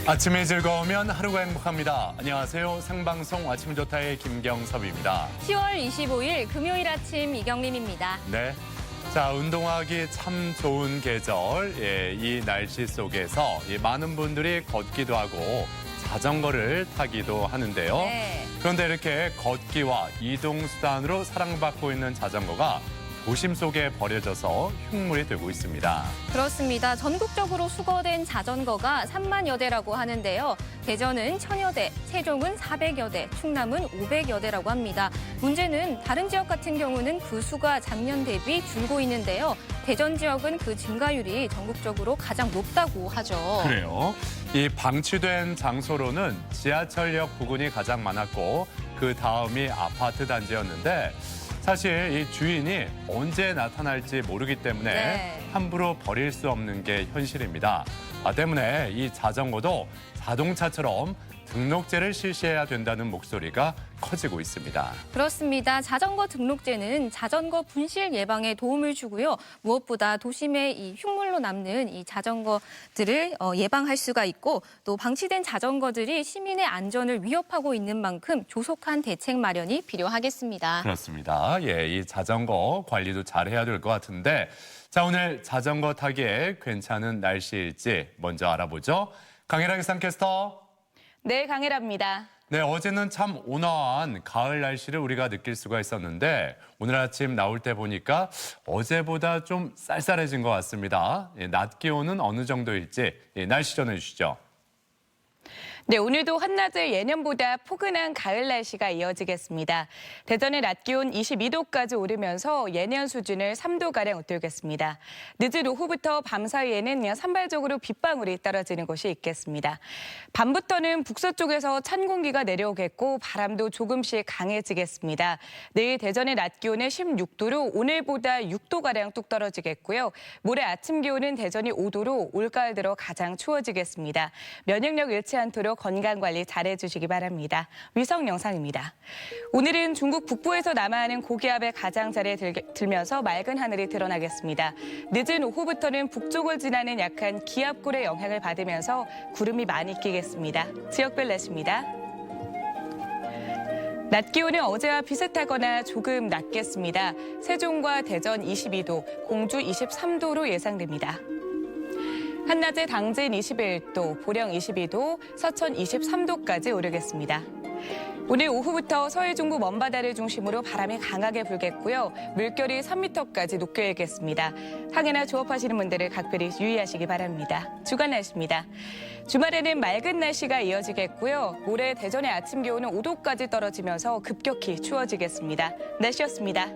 아침이 즐거우면 하루가 행복합니다. 안녕하세요. 생방송 아침 좋다의 김경섭입니다. 10월 25일 금요일 아침 이경림입니다. 네. 자, 운동하기 참 좋은 계절. 이 날씨 속에서 많은 분들이 걷기도 하고 자전거를 타기도 하는데요. 네. 그런데 이렇게 걷기와 이동수단으로 사랑받고 있는 자전거가 도심 속에 버려져서 흉물이 되고 있습니다. 그렇습니다. 전국적으로 수거된 자전거가 3만여 대라고 하는데요. 대전은 1000여 대, 세종은 400여 대, 충남은 500여 대라고 합니다. 문제는 다른 지역 같은 경우는 그 수가 작년 대비 줄고 있는데요. 대전 지역은 그 증가율이 전국적으로 가장 높다고 하죠. 그래요. 이 방치된 장소로는 지하철역 부근이 가장 많았고 그 다음이 아파트 단지였는데 사실 이 주인이 언제 나타날지 모르기 때문에 네. 함부로 버릴 수 없는 게 현실입니다. 때문에 이 자전거도 자동차처럼 등록제를 실시해야 된다는 목소리가 커지고 있습니다. 그렇습니다. 자전거 등록제는 자전거 분실 예방에 도움을 주고요. 무엇보다 도심의 이 흉물로 남는 이 자전거들을 예방할 수가 있고 또 방치된 자전거들이 시민의 안전을 위협하고 있는 만큼 조속한 대책 마련이 필요하겠습니다. 그렇습니다. 이 자전거 관리도 잘해야 될 것 같은데 자, 오늘 자전거 타기에 괜찮은 날씨일지 먼저 알아보죠. 강혜라 기상캐스터. 네, 강혜라입니다. 네, 어제는 참 온화한 가을 날씨를 우리가 느낄 수가 있었는데 오늘 아침 나올 때 보니까 어제보다 좀 쌀쌀해진 것 같습니다. 낮 기온은 어느 정도일지 날씨 전해주시죠. 네, 오늘도 한낮에 예년보다 포근한 가을 날씨가 이어지겠습니다. 대전의 낮 기온 22도까지 오르면서 예년 수준을 3도가량 웃돌겠습니다. 늦은 오후부터 밤 사이에는 산발적으로 빗방울이 떨어지는 곳이 있겠습니다. 밤부터는 북서쪽에서 찬 공기가 내려오겠고 바람도 조금씩 강해지겠습니다. 내일 대전의 낮 기온은 16도로 오늘보다 6도가량 뚝 떨어지겠고요. 모레 아침 기온은 대전이 5도로 올가을 들어 가장 추워지겠습니다. 면역력 잃지 않도록 건강관리 잘해주시기 바랍니다. 위성 영상입니다. 오늘은 중국 북부에서 남하하는 고기압의 가장자리에 들면서 맑은 하늘이 드러나겠습니다. 늦은 오후부터는 북쪽을 지나는 약한 기압골의 영향을 받으면서 구름이 많이 끼겠습니다. 지역별 날씨입니다. 낮 기온은 어제와 비슷하거나 조금 낮겠습니다. 세종과 대전 22도, 공주 23도로 예상됩니다. 한낮에 당진 21도, 보령 22도, 서천 23도까지 오르겠습니다. 오늘 오후부터 서해 중부 먼바다를 중심으로 바람이 강하게 불겠고요. 물결이 3m까지 높게 일겠습니다. 항해나 조업하시는 분들은 각별히 유의하시기 바랍니다. 주간 날씨입니다. 주말에는 맑은 날씨가 이어지겠고요. 모레 대전의 아침 기온은 5도까지 떨어지면서 급격히 추워지겠습니다. 날씨였습니다.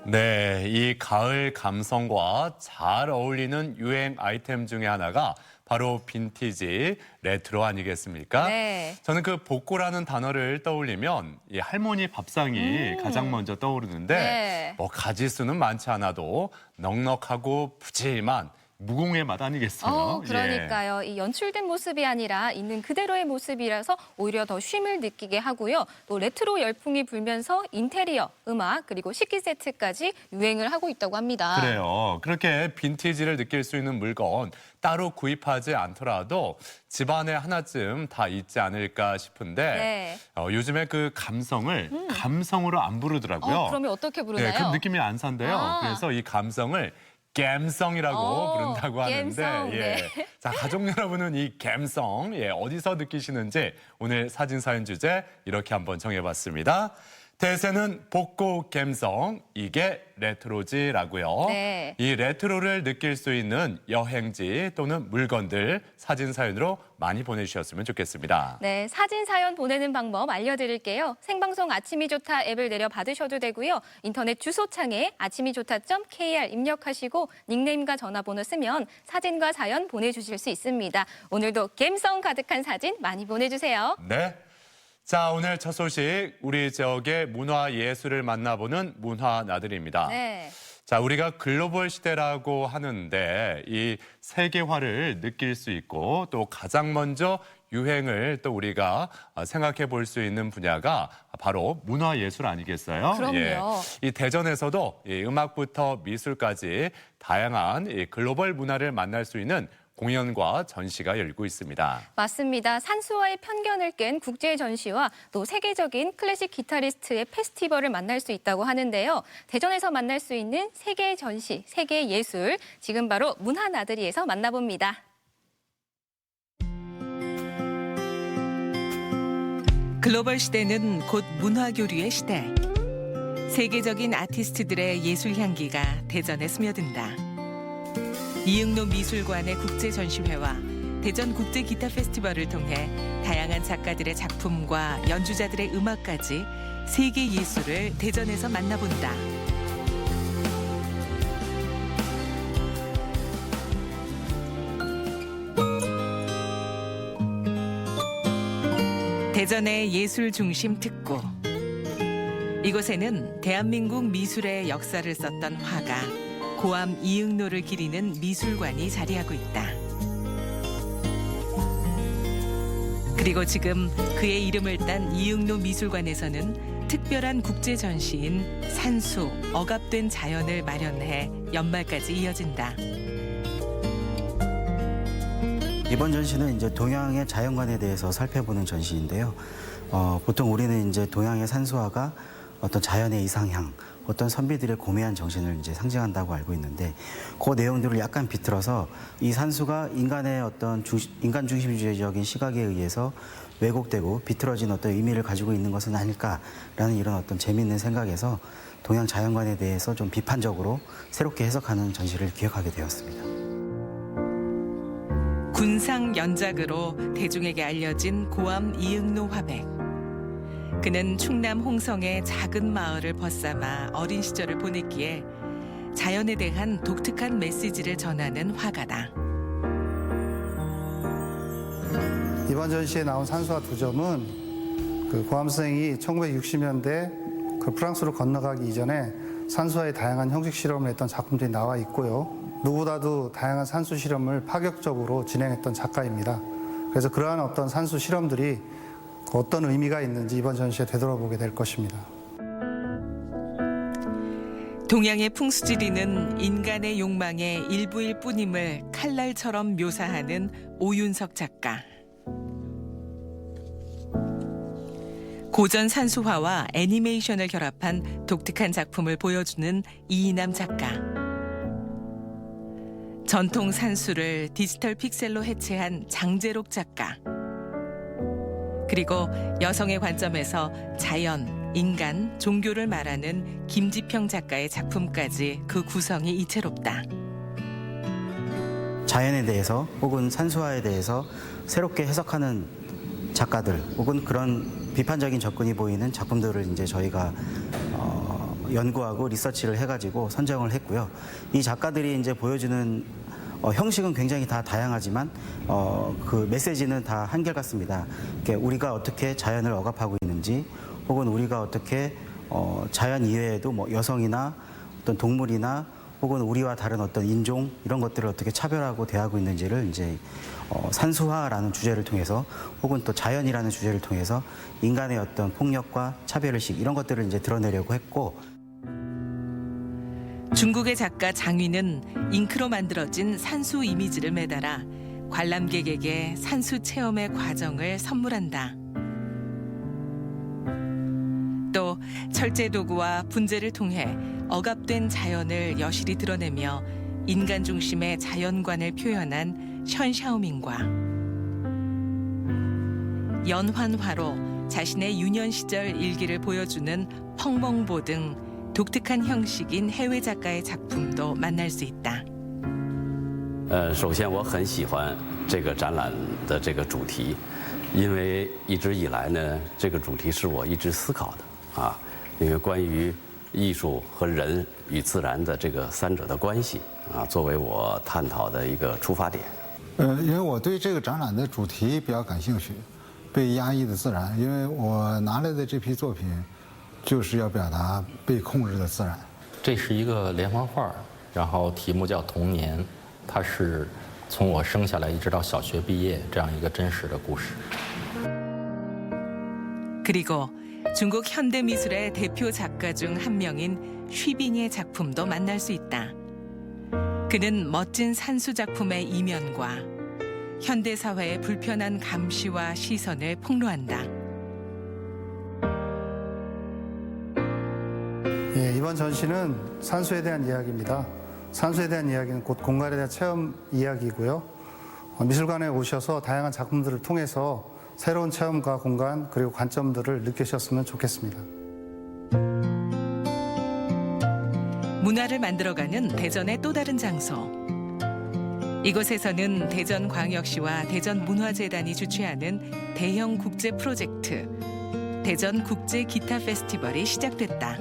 네, 이 가을 감성과 잘 어울리는 유행 아이템 중에 하나가 바로 빈티지, 레트로 아니겠습니까? 네. 저는 그 복고라는 단어를 떠올리면 이 할머니 밥상이 가장 먼저 떠오르는데 네. 뭐 가지수는 많지 않아도 넉넉하고 푸짐한 무공의 맛 아니겠어요? 그러니까요. 이 연출된 모습이 아니라 있는 그대로의 모습이라서 오히려 더 쉼을 느끼게 하고요. 또 레트로 열풍이 불면서 인테리어, 음악, 그리고 식기 세트까지 유행을 하고 있다고 합니다. 그래요. 그렇게 빈티지를 느낄 수 있는 물건 따로 구입하지 않더라도 집안에 하나쯤 다 있지 않을까 싶은데 네. 요즘에 그 감성을 감성으로 안 부르더라고요. 그러면 어떻게 부르나요? 네, 그 느낌이 안 산대요. 그래서 이 감성을 갬성이라고 부른다고 하는데 갬성, 네. 자, 가족 여러분은 이 갬성 어디서 느끼시는지 오늘 사진 사연 주제 이렇게 한번 정해봤습니다. 대세는 복고 갬성, 이게 레트로지라고요. 네. 이 레트로를 느낄 수 있는 여행지 또는 물건들 사진 사연으로 많이 보내주셨으면 좋겠습니다. 네, 사진 사연 보내는 방법 알려드릴게요. 생방송 아침이 좋다 앱을 내려 받으셔도 되고요. 인터넷 주소창에 아침이좋다.kr 입력하시고 닉네임과 전화번호 쓰면 사진과 사연 보내주실 수 있습니다. 오늘도 갬성 가득한 사진 많이 보내주세요. 네. 자, 오늘 첫 소식, 우리 지역의 문화예술을 만나보는 문화나들입니다. 네. 자, 우리가 글로벌 시대라고 하는데 이 세계화를 느낄 수 있고 또 가장 먼저 유행을 또 우리가 생각해 볼 수 있는 분야가 바로 문화예술 아니겠어요? 그럼요. 이 대전에서도 이 음악부터 미술까지 다양한 이 글로벌 문화를 만날 수 있는 공연과 전시가 열리고 있습니다. 맞습니다. 산수와의 편견을 깬 국제 전시와 또 세계적인 클래식 기타리스트의 페스티벌을 만날 수 있다고 하는데요. 대전에서 만날 수 있는 세계 전시, 세계 예술, 지금 바로 문화나들이에서 만나봅니다. 글로벌 시대는 곧 문화교류의 시대. 세계적인 아티스트들의 예술 향기가 대전에 스며든다. 이응노 미술관의 국제전시회와 대전 국제 기타 페스티벌을 통해 다양한 작가들의 작품과 연주자들의 음악까지 세계 예술을 대전에서 만나본다. 대전의 예술 중심 특구. 이곳에는 대한민국 미술의 역사를 썼던 화가 고암 이응노를 기리는 미술관이 자리하고 있다. 그리고 지금 그의 이름을 딴 이응노 미술관에서는 특별한 국제 전시인 산수, 억압된 자연을 마련해 연말까지 이어진다. 이번 전시는 이제 동양의 자연관에 대해서 살펴보는 전시인데요. 보통 우리는 이제 동양의 산수화가 어떤 자연의 이상향, 어떤 선비들의 고매한 정신을 이제 상징한다고 알고 있는데 그 내용들을 약간 비틀어서 이 산수가 인간의 어떤 인간 중심주의적인 시각에 의해서 왜곡되고 비틀어진 어떤 의미를 가지고 있는 것은 아닐까라는 이런 어떤 재미있는 생각에서 동양 자연관에 대해서 좀 비판적으로 새롭게 해석하는 전시를 기획하게 되었습니다. 군상 연작으로 대중에게 알려진 고암 이응노 화백. 그는 충남 홍성의 작은 마을을 벗삼아 어린 시절을 보냈기에 자연에 대한 독특한 메시지를 전하는 화가다. 이번 전시에 나온 산수화 두 점은 그 고암 선생이 1960년대 그 프랑스로 건너가기 이전에 산수화의 다양한 형식 실험을 했던 작품들이 나와 있고요. 누구보다도 다양한 산수 실험을 파격적으로 진행했던 작가입니다. 그래서 그러한 어떤 산수 실험들이 어떤 의미가 있는지 이번 전시에 되돌아보게 될 것입니다. 동양의 풍수지리는 인간의 욕망의 일부일 뿐임을 칼날처럼 묘사하는 오윤석 작가. 고전 산수화와 애니메이션을 결합한 독특한 작품을 보여주는 이인남 작가. 전통 산수를 디지털 픽셀로 해체한 장재록 작가. 그리고 여성의 관점에서 자연, 인간, 종교를 말하는 김지평 작가의 작품까지 그 구성이 이채롭다. 자연에 대해서 혹은 산수화에 대해서 새롭게 해석하는 작가들 혹은 그런 비판적인 접근이 보이는 작품들을 이제 저희가 연구하고 리서치를 해가지고 선정을 했고요. 이 작가들이 이제 보여주는 형식은 굉장히 다 다양하지만 그 메시지는 다 한결같습니다. 우리가 어떻게 자연을 억압하고 있는지 혹은 우리가 어떻게 자연 이외에도 뭐 여성이나 어떤 동물이나 혹은 우리와 다른 어떤 인종 이런 것들을 어떻게 차별하고 대하고 있는지를 이제 산수화라는 주제를 통해서 혹은 또 자연이라는 주제를 통해서 인간의 어떤 폭력과 차별의식 이런 것들을 이제 드러내려고 했고 중국의 작가 장위는 잉크로 만들어진 산수 이미지를 매달아 관람객에게 산수 체험의 과정을 선물한다. 또 철제 도구와 분재를 통해 억압된 자연을 여실히 드러내며 인간 중심의 자연관을 표현한 션샤오밍과 연환화로 자신의 유년 시절 일기를 보여주는 펑멍보 등 독특한 형식인 해외 작가의 작품도 만날 수 있다. 首先我很喜欢这个展览的这个主题，因为一直以来呢，这个主题是我一直思考的啊，因为关于艺术和人与自然的这个三者的关系啊，作为我探讨的一个出发点。因为我对这个展览的主题比较感兴趣，被压抑的自然，因为我拿来的这批作品就是要表达被控制的自然。这是一个连环画，然后题目叫《童年》，它是从我生下来一直到小学毕业这样一个真实的故事。 그리고 중국 현대미술의 대표 작가 중 한 명인 쉬빙의 작품도 만날 수 있다. 그는 멋진 산수 작품의 이면과 현대 사회의 불편한 감시와 시선을 폭로한다. 예, 이번 전시는 산소에 대한 이야기입니다. 산소에 대한 이야기는 곧 공간에 대한 체험 이야기이고요. 미술관에 오셔서 다양한 작품들을 통해서 새로운 체험과 공간 그리고 관점들을 느끼셨으면 좋겠습니다. 문화를 만들어가는 대전의 또 다른 장소. 이곳에서는 대전광역시와 대전문화재단이 주최하는 대형 국제 프로젝트 대전 국제 기타 페스티벌이 시작됐다.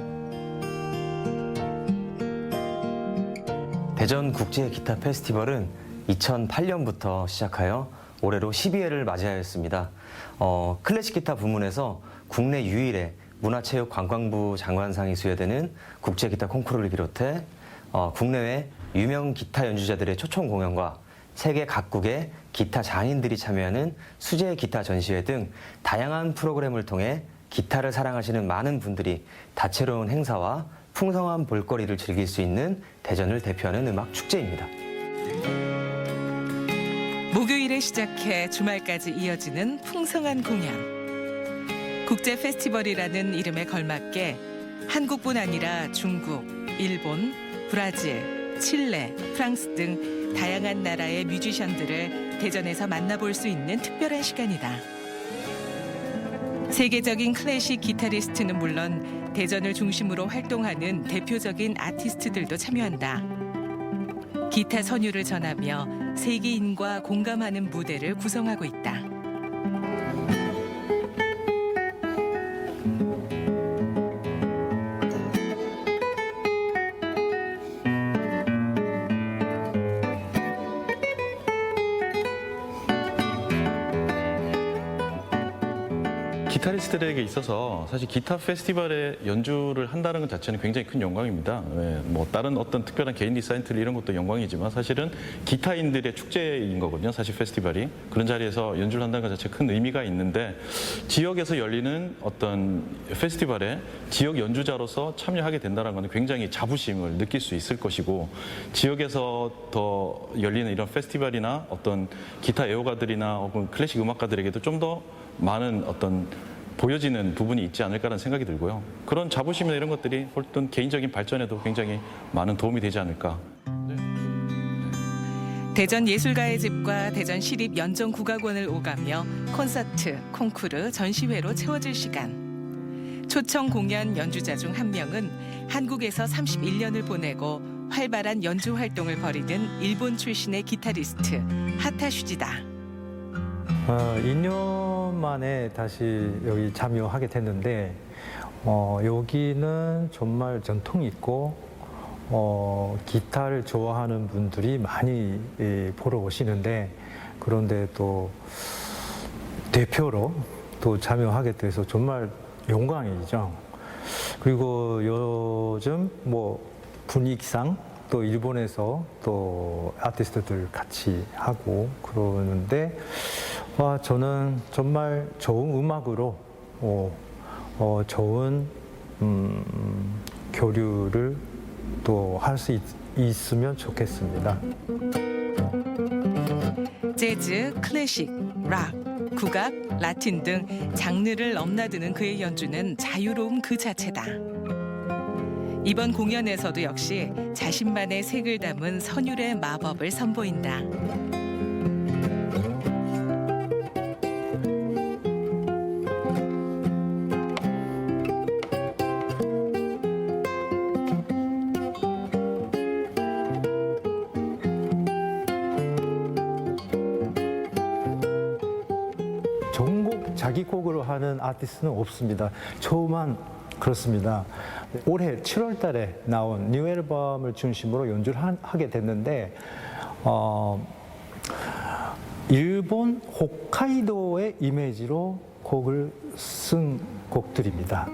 대전 국제 기타 페스티벌은 2008년부터 시작하여 올해로 12회를 맞이하였습니다. 클래식 기타 부문에서 국내 유일의 문화체육관광부 장관상이 수여되는 국제 기타 콩쿠르를 비롯해 국내외 유명 기타 연주자들의 초청 공연과 세계 각국의 기타 장인들이 참여하는 수제 기타 전시회 등 다양한 프로그램을 통해 기타를 사랑하시는 많은 분들이 다채로운 행사와 풍성한 볼거리를 즐길 수 있는 대전을 대표하는 음악 축제입니다. 목요일에 시작해 주말까지 이어지는 풍성한 공연. 국제 페스티벌이라는 이름에 걸맞게 한국뿐 아니라 중국, 일본, 브라질, 칠레, 프랑스 등 다양한 나라의 뮤지션들을 대전에서 만나볼 수 있는 특별한 시간이다. 세계적인 클래식 기타리스트는 물론 대전을 중심으로 활동하는 대표적인 아티스트들도 참여한다. 기타 선율을 전하며 세계인과 공감하는 무대를 구성하고 있다. 기타리스트들에게 있어서 사실 기타 페스티벌에 연주를 한다는 것 자체는 굉장히 큰 영광입니다. 뭐 다른 어떤 특별한 개인 리사이틀 이런 것도 영광이지만 사실은 기타인들의 축제인 거거든요. 사실 페스티벌이 그런 자리에서 연주를 한다는 것 자체 큰 의미가 있는데 지역에서 열리는 어떤 페스티벌에 지역 연주자로서 참여하게 된다는 것은 굉장히 자부심을 느낄 수 있을 것이고 지역에서 더 열리는 이런 페스티벌이나 어떤 기타 애호가들이나 혹은 클래식 음악가들에게도 좀 더 많은 어떤 보여지는 부분이 있지 않을까라는 생각이 들고요. 그런 자부심이나 이런 것들이 어떤 개인적인 발전에도 굉장히 많은 도움이 되지 않을까. 대전 예술가의 집과 대전 시립연정국악원을 오가며 콘서트, 콩쿠르, 전시회로 채워질 시간. 초청 공연 연주자 중 한 명은 한국에서 31년을 보내고 활발한 연주 활동을 벌이는 일본 출신의 기타리스트 하타슈지다. 2년 만에 다시 여기 참여하게 됐는데 여기는 정말 전통이 있고 기타를 좋아하는 분들이 많이 보러 오시는데 그런데 또 대표로 또 참여하게 돼서 정말 영광이죠. 그리고 요즘 뭐 분위기상 또 일본에서 또 아티스트들 같이 하고 그러는데 저는 정말 좋은 음악으로 좋은 교류를 또 할 수 있으면 좋겠습니다. 재즈, 클래식, 락, 국악, 라틴 등 장르를 넘나드는 그의 연주는 자유로움 그 자체다. 이번 공연에서도 역시 자신만의 색을 담은 선율의 마법을 선보인다. 전곡 자기 곡으로 하는 아티스트는 없습니다. 저만 그렇습니다. 올해 7월 달에 나온 뉴 앨범을 중심으로 연주를 하게 됐는데 일본 홋카이도의 이미지로 곡을 쓴 곡들입니다.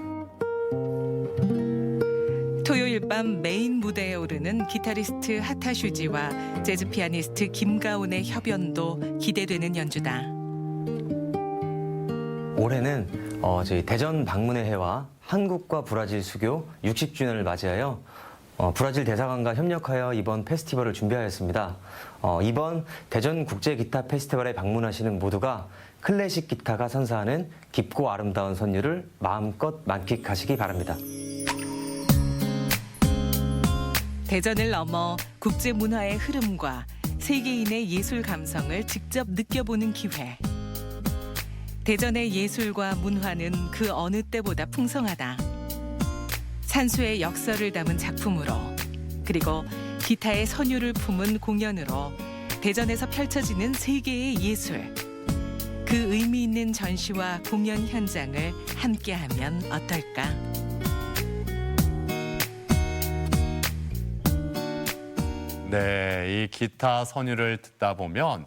토요일 밤 메인 무대에 오르는 기타리스트 하타슈지와 재즈 피아니스트 김가온의 협연도 기대되는 연주다. 올해는 저희 대전 방문의 해와 한국과 브라질 수교 60주년을 맞이하여 브라질 대사관과 협력하여 이번 페스티벌을 준비하였습니다. 이번 대전 국제 기타 페스티벌에 방문하시는 모두가 클래식 기타가 선사하는 깊고 아름다운 선율을 마음껏 만끽하시기 바랍니다. 대전을 넘어 국제 문화의 흐름과 세계인의 예술 감성을 직접 느껴보는 기회. 대전의 예술과 문화는 그 어느 때보다 풍성하다. 산수의 역사를 담은 작품으로, 그리고 기타의 선율을 품은 공연으로 대전에서 펼쳐지는 세계의 예술. 그 의미 있는 전시와 공연 현장을 함께하면 어떨까? 네, 이 기타 선율을 듣다 보면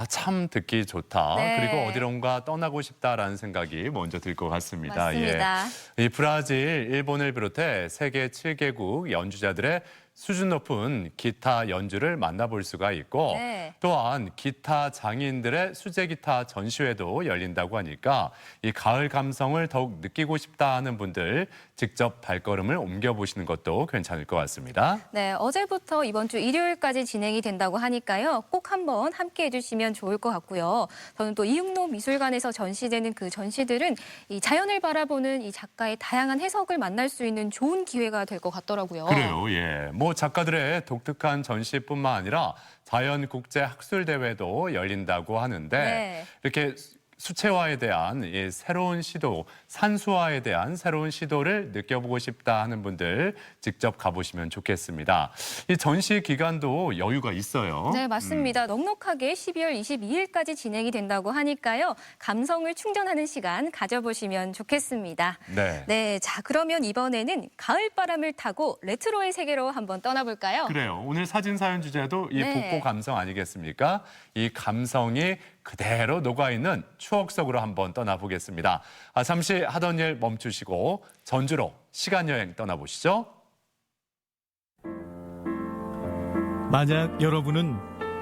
참 듣기 좋다. 네. 그리고 어디론가 떠나고 싶다라는 생각이 먼저 들 것 같습니다. 맞습니다. 이 브라질, 일본을 비롯해 세계 7개국 연주자들의 수준 높은 기타 연주를 만나볼 수가 있고 네. 또한 기타 장인들의 수제 기타 전시회도 열린다고 하니까 이 가을 감성을 더욱 느끼고 싶다 하는 분들 직접 발걸음을 옮겨보시는 것도 괜찮을 것 같습니다. 네, 어제부터 이번 주 일요일까지 진행이 된다고 하니까요. 꼭 한번 함께 해주시면 좋을 것 같고요. 저는 또 이육로 미술관에서 전시되는 그 전시들은 이 자연을 바라보는 이 작가의 다양한 해석을 만날 수 있는 좋은 기회가 될 것 같더라고요. 그래요, 예. 뭐 작가들의 독특한 전시뿐만 아니라 자연 국제 학술 대회도 열린다고 하는데 네. 이렇게 수채화에 대한 이 새로운 시도, 산수화에 대한 새로운 시도를 느껴보고 싶다 하는 분들 직접 가보시면 좋겠습니다. 이 전시 기간도 여유가 있어요. 네, 맞습니다. 넉넉하게 12월 22일까지 진행이 된다고 하니까요. 감성을 충전하는 시간 가져보시면 좋겠습니다. 네. 네, 자 그러면 이번에는 가을바람을 타고 레트로의 세계로 한번 떠나볼까요? 그래요. 오늘 사진 사연 주제도 이 네. 복고 감성 아니겠습니까? 이 감성이 그대로 녹아있는 추억 속으로 한번 떠나보겠습니다. 잠시 하던 일 멈추시고 전주로 시간여행 떠나보시죠. 만약 여러분은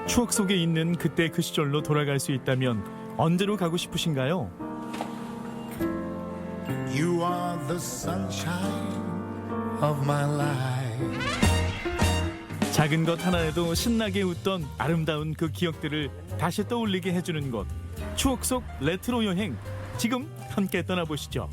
추억 속에 있는 그때 그 시절로 돌아갈 수 있다면 언제로 가고 싶으신가요? You are the sunshine of my life. 작은 것 하나에도 신나게 웃던 아름다운 그 기억들을 다시 떠올리게 해주는 곳. 추억 속 레트로 여행. 지금 함께 떠나보시죠.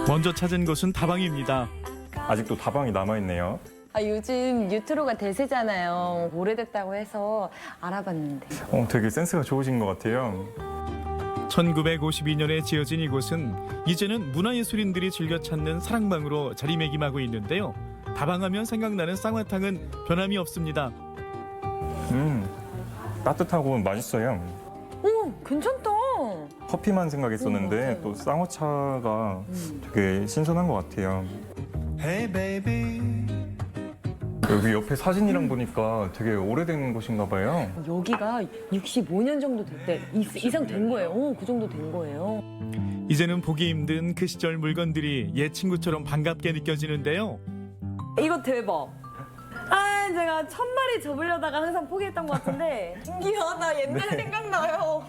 먼저 찾은 곳은 다방입니다. 아직도 다방이 남아있네요. 요즘 뉴트로가 대세잖아요. 오래됐다고 해서 알아봤는데. 되게 센스가 좋으신 것 같아요. 1952년에 지어진 이곳은 이제는 문화예술인들이 즐겨 찾는 사랑방으로 자리매김하고 있는데요. 다방하면 생각나는 쌍화탕은 변함이 없습니다. 따뜻하고 맛있어요. 오, 괜찮다. 커피만 생각했었는데 또 쌍화차가 되게 신선한 것 같아요. Hey baby. 여기 옆에 사진이랑 보니까 되게 오래된 곳인가 봐요. 여기가 65년 정도 됐대. 이상 된 거예요. 그 정도 된 거예요. 이제는 보기 힘든 그 시절 물건들이 옛 친구처럼 반갑게 느껴지는데요. 이거 대박. 제가 1000마리 접으려다가 항상 포기했던 것 같은데. 신기하다. 옛날 생각나요.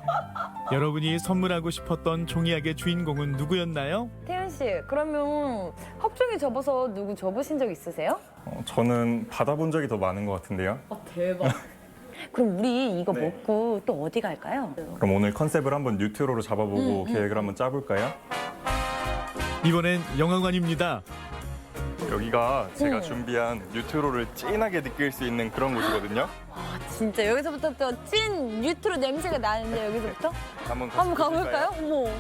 여러분이 선물하고 싶었던 종이학의 주인공은 누구였나요? 태연 씨, 그러면 합종이 접어서 누구 접으신 적 있으세요? 저는 받아본 적이 더 많은 것 같은데요. 대박. 그럼 우리 이거 먹고 또 어디 갈까요? 그럼 오늘 컨셉을 한번 뉴트로로 잡아보고 계획을 한번 짜볼까요? 이번엔 영화관입니다. 여기가 제가 준비한 뉴트로를 진하게 느낄 수 있는 그런 곳이거든요. 진짜 여기서부터 또 찐 뉴트로 냄새가 나는데 여기서부터? 한번 가볼까요? 어머.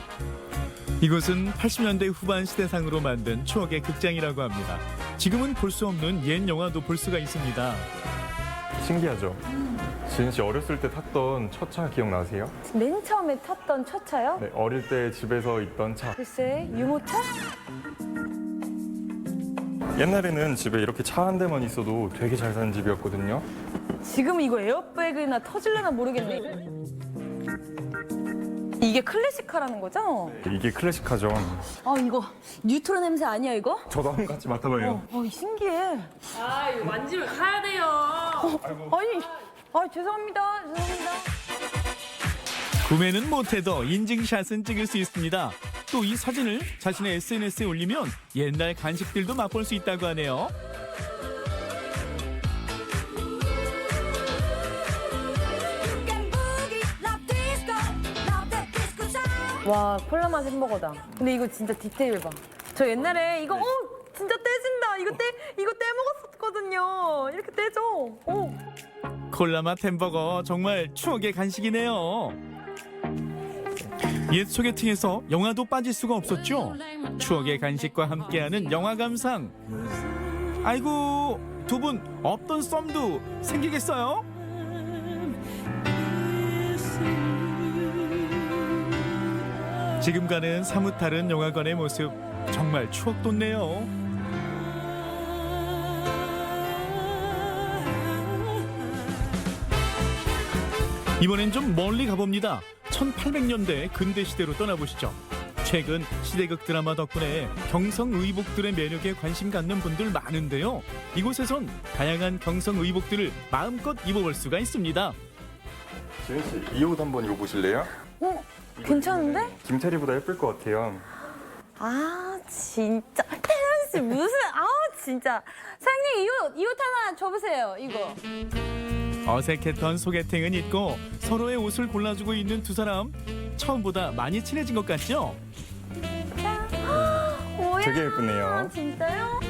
이곳은 80년대 후반 시대상으로 만든 추억의 극장이라고 합니다. 지금은 볼 수 없는 옛 영화도 볼 수가 있습니다. 신기하죠? 지은 씨 어렸을 때 탔던 첫 차 기억나세요? 맨 처음에 탔던 첫 차요? 네, 어릴 때 집에서 있던 차. 글쎄, 유모차? 옛날에는 집에 이렇게 차 한 대만 있어도 되게 잘 사는 집이었거든요. 지금 이거 에어백이나 터질려나 모르겠네. 이게 클래식카라는 거죠? 이게 클래식카죠. 이거 뉴트로 냄새 아니야, 이거? 저도 한번 같이 맡아봐요. 신기해. 이거 만지면 가야 돼요. 죄송합니다. 구매는 못해도 인증샷은 찍을 수 있습니다. 또 이 사진을 자신의 SNS에 올리면 옛날 간식들도 맛볼 수 있다고 하네요. 와, 콜라 맛 햄버거다. 근데 이거 진짜 디테일 봐. 저 옛날에 이거 진짜 떼진다. 이거 떼 먹었었거든요. 이렇게 떼죠. 콜라 맛 햄버거 정말 추억의 간식이네요. 옛 소개팅에서 영화도 빠질 수가 없었죠. 추억의 간식과 함께하는 영화 감상. 아이고, 두 분 없던 썸도 생기겠어요? 지금과는 사뭇 다른 영화관의 모습, 정말 추억 돋네요. 이번엔 좀 멀리 가봅니다. 1800년대 근대 시대로 떠나보시죠. 최근 시대극 드라마 덕분에 경성 의복들의 매력에 관심 갖는 분들 많은데요. 이곳에선 다양한 경성 의복들을 마음껏 입어볼 수가 있습니다. 지은 씨, 이 옷 한번 입어보실래요? 괜찮은데? 김태리보다 예쁠 것 같아요. 아, 진짜. 태연 씨 무슨? 진짜. 사장님 이 옷 하나 줘보세요. 이거. 어색했던 소개팅은 잊고 서로의 옷을 골라주고 있는 두 사람. 처음보다 많이 친해진 것 같죠? 뭐야? 되게 예쁘네요. 진짜요?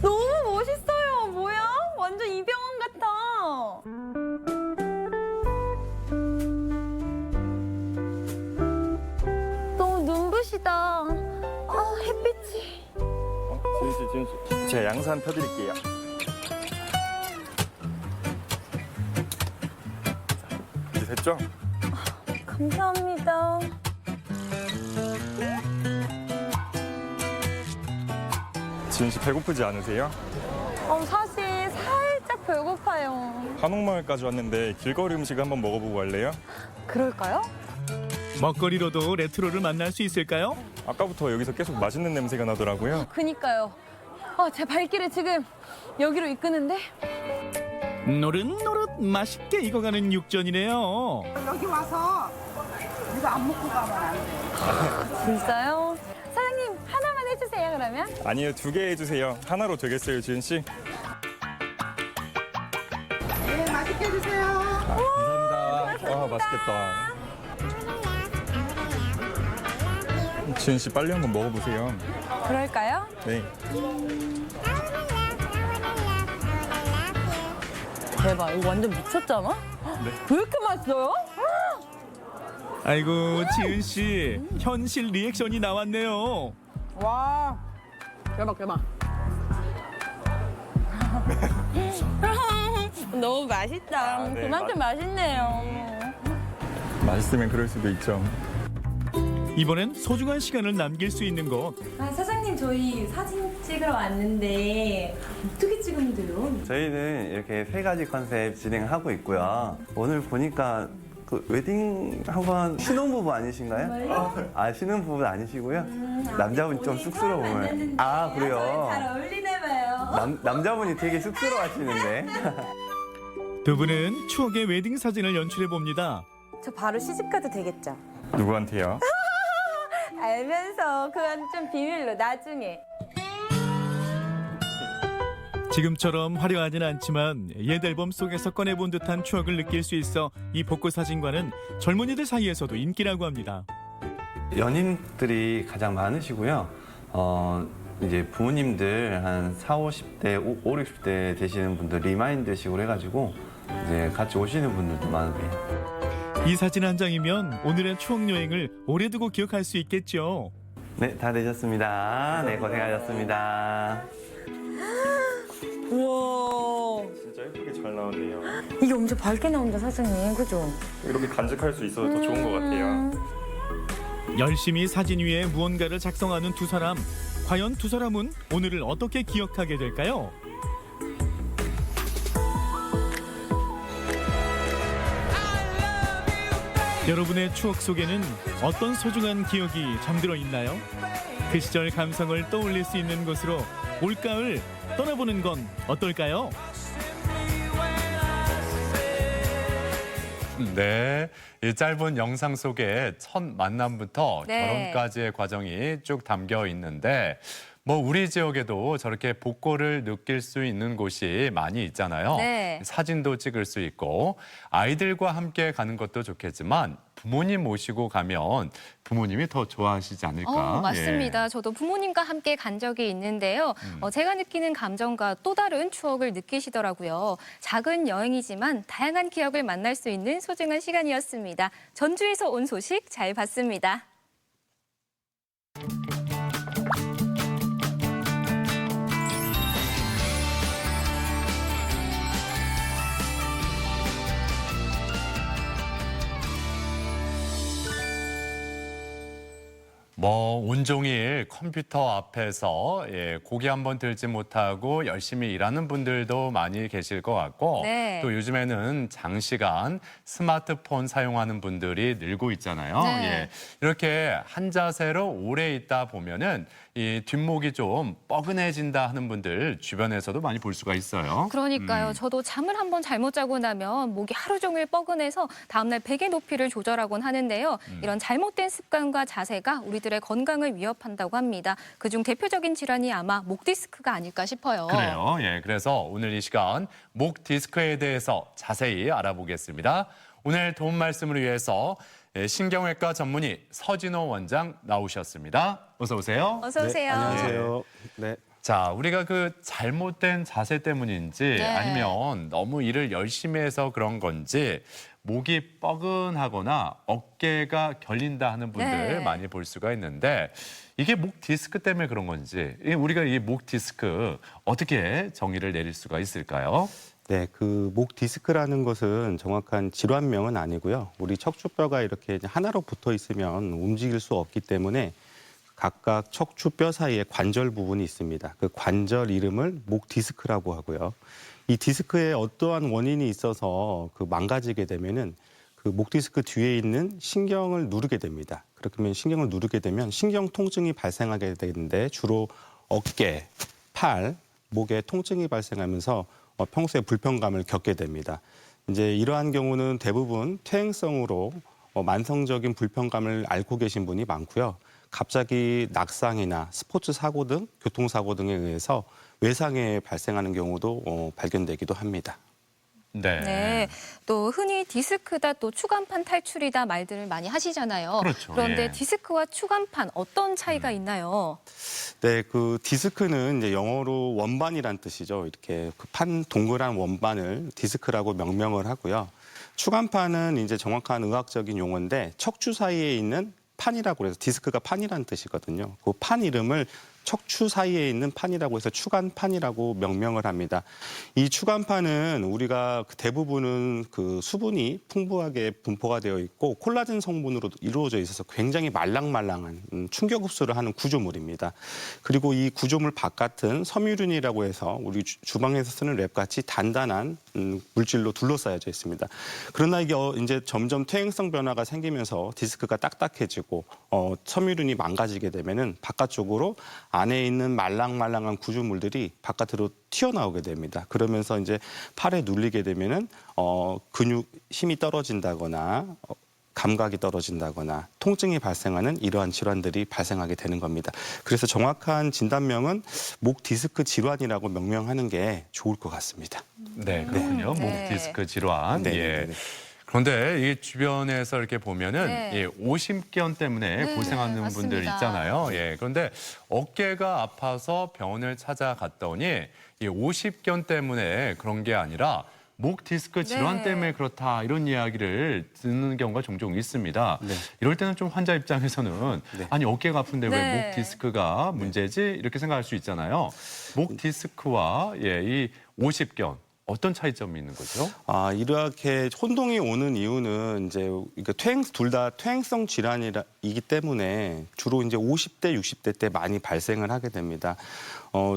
너무 멋있어요. 뭐야? 완전 이병헌 같아. 너무 눈부시다. 햇빛이. 지은 씨. 제가 양산 펴드릴게요. 이제 됐죠? 감사합니다. 지은 씨 배고프지 않으세요? 사실 살짝 배고파요. 한옥마을까지 왔는데 길거리 음식 한번 먹어보고 갈래요? 그럴까요? 먹거리로도 레트로를 만날 수 있을까요? 아까부터 여기서 계속 맛있는 냄새가 나더라고요. 그니까요. 제 발길을 지금 여기로 이끄는데. 노릇노릇 맛있게 익어가는 육전이네요. 여기 와서 이거 안 먹고 가면 안 돼. 진짜요? 사장님 하나만 해주세요 그러면. 아니요, 2개 해주세요. 하나로 되겠어요, 지은 씨? 네, 맛있게 드세요. 감사합니다. 와, 맛있겠다. 지은 씨 빨리 한번 먹어보세요. 그럴까요? 네. 대박, 이거 완전 미쳤잖아? 네. 왜 이렇게 맛있어요? 아이고, 지은 씨 현실 리액션이 나왔네요. 와, 대박. 너무 맛있다. 네, 그만큼 맛있네요. 맛있으면 그럴 수도 있죠. 이번엔 소중한 시간을 남길 수 있는 곳. 사장님 저희 사진 찍으러 왔는데 어떻게 찍으면 돼요? 저희는 이렇게 3가지 컨셉 진행하고 있고요. 오늘 보니까 그 웨딩 한번 신혼부부 아니신가요? 신혼부부 아니시고요. 남자분이 좀 쑥스러우면. 그래요? 잘 어울리나 봐요. 남자분이 되게 쑥스러워하시는데. 두 분은 추억의 웨딩 사진을 연출해 봅니다. 저 바로 시집 가도 되겠죠? 누구한테요? 알면서 그건 좀 비밀로 나중에. 지금처럼 화려하진 않지만 옛 앨범 속에서 꺼내본 듯한 추억을 느낄 수 있어 이 복고 사진관은 젊은이들 사이에서도 인기라고 합니다. 연인들이 가장 많으시고요. 이제 부모님들 한 40, 50대, 60대 되시는 분들 리마인드식으로 해가지고 이제 같이 오시는 분들도 많으세요. 이 사진 한 장이면 오늘의 추억 여행을 오래 두고 기억할 수 있겠죠. 네, 다 되셨습니다. 네, 고생하셨습니다. 우와. 진짜 예쁘게 잘 나왔네요. 이게 엄청 밝게 나온다 사장님, 그죠? 이렇게 간직할 수 있어서 더 좋은 것 같아요. 열심히 사진 위에 무언가를 작성하는 두 사람. 과연 두 사람은 오늘을 어떻게 기억하게 될까요? 여러분의 추억 속에는 어떤 소중한 기억이 잠들어 있나요? 그 시절 감성을 떠올릴 수 있는 곳으로 올가을 떠나보는 건 어떨까요? 네, 이 짧은 영상 속에 첫 만남부터 네. 결혼까지의 과정이 쭉 담겨 있는데 뭐 우리 지역에도 저렇게 복고를 느낄 수 있는 곳이 많이 있잖아요. 네. 사진도 찍을 수 있고 아이들과 함께 가는 것도 좋겠지만 부모님 모시고 가면 부모님이 더 좋아하시지 않을까. 맞습니다. 저도 부모님과 함께 간 적이 있는데요. 제가 느끼는 감정과 또 다른 추억을 느끼시더라고요. 작은 여행이지만 다양한 기억을 만날 수 있는 소중한 시간이었습니다. 전주에서 온 소식 잘 봤습니다. 뭐 온종일 컴퓨터 앞에서 고개 한번 들지 못하고 열심히 일하는 분들도 많이 계실 것 같고 네. 또 요즘에는 장시간 스마트폰 사용하는 분들이 늘고 있잖아요. 네. 예. 이렇게 한 자세로 오래 있다 보면은 이 뒷목이 좀 뻐근해진다 하는 분들 주변에서도 많이 볼 수가 있어요. 그러니까요. 저도 잠을 한번 잘못 자고 나면 목이 하루 종일 뻐근해서 다음날 베개 높이를 조절하곤 하는데요. 이런 잘못된 습관과 자세가 우리들의 건강을 위협한다고 합니다. 그중 대표적인 질환이 아마 목 디스크가 아닐까 싶어요. 그래요. 예. 그래서 오늘 이 시간 목 디스크에 대해서 자세히 알아보겠습니다. 오늘 도움 말씀을 위해서 신경외과 전문의 서진호 원장 나오셨습니다. 어서 오세요. 어서 오세요. 안녕하세요. 네. 자, 우리가 그 잘못된 자세 때문인지 네. 아니면 너무 일을 열심히 해서 그런 건지 목이 뻐근하거나 어깨가 결린다 하는 분들 네. 많이 볼 수가 있는데 이게 목 디스크 때문에 그런 건지 우리가 이 목 디스크 어떻게 정의를 내릴 수가 있을까요? 네, 그 목 디스크라는 것은 정확한 질환명은 아니고요. 우리 척추뼈가 이렇게 하나로 붙어 있으면 움직일 수 없기 때문에 각각 척추뼈 사이에 관절 부분이 있습니다. 그 관절 이름을 목 디스크라고 하고요. 이 디스크에 어떠한 원인이 있어서 그 망가지게 되면은 그 목 디스크 뒤에 있는 신경을 누르게 됩니다. 그렇게 신경을 누르게 되면 신경 통증이 발생하게 되는데 주로 어깨, 팔, 목에 통증이 발생하면서 평소에 불편감을 겪게 됩니다. 이제 이러한 경우는 대부분 퇴행성으로 만성적인 불편감을 앓고 계신 분이 많고요. 갑자기 낙상이나 스포츠 사고 등 교통사고 등에 의해서 외상에 발생하는 경우도 발견되기도 합니다. 네. 네. 또 흔히 디스크다 또 추간판 탈출이다 말들을 많이 하시잖아요. 그렇죠. 그런데 예. 디스크와 추간판 어떤 차이가 있나요? 네, 그 디스크는 이제 영어로 원반이란 뜻이죠. 이렇게 그 동그란 원반을 디스크라고 명명을 하고요. 추간판은 이제 정확한 의학적인 용어인데 척추 사이에 있는 판이라고 해서 디스크가 판이라는 뜻이거든요. 그 판 이름을 척추 사이에 있는 판이라고 해서 추간판이라고 명명을 합니다. 이 추간판은 우리가 대부분은 그 수분이 풍부하게 분포가 되어 있고 콜라겐 성분으로 이루어져 있어서 굉장히 말랑말랑한 충격 흡수를 하는 구조물입니다. 그리고 이 구조물 바깥은 섬유륜이라고 해서 우리 주방에서 쓰는 랩같이 단단한 물질로 둘러싸여져 있습니다. 그러나 이게 이제 점점 퇴행성 변화가 생기면서 디스크가 딱딱해지고 섬유륜이 망가지게 되면은 바깥쪽으로 안에 있는 말랑말랑한 구조물들이 바깥으로 튀어나오게 됩니다. 그러면서 이제 팔에 눌리게 되면은 근육 힘이 떨어진다거나 감각이 떨어진다거나 통증이 발생하는 이러한 질환들이 발생하게 되는 겁니다. 그래서 정확한 진단명은 목 디스크 질환이라고 명명하는 게 좋을 것 같습니다. 네, 그렇군요. 목 디스크 질환. 네. 예. 그런데 이 주변에서 이렇게 보면은 네. 예, 오십견 때문에 네, 고생하는 분들 맞습니다. 있잖아요. 예. 그런데 어깨가 아파서 병원을 찾아갔더니 이 오십견 때문에 그런 게 아니라 목 디스크 질환 네. 때문에 그렇다 이런 이야기를 듣는 경우가 종종 있습니다. 네. 이럴 때는 좀 환자 입장에서는 네. 아니 어깨가 아픈데 왜 네. 목 디스크가 문제지 이렇게 생각할 수 있잖아요. 목 디스크와 이 오십견 어떤 차이점이 있는 거죠? 이렇게 혼동이 오는 이유는 이제 둘 다 퇴행성 질환이기 때문에 주로 이제 50대, 60대 때 많이 발생을 하게 됩니다.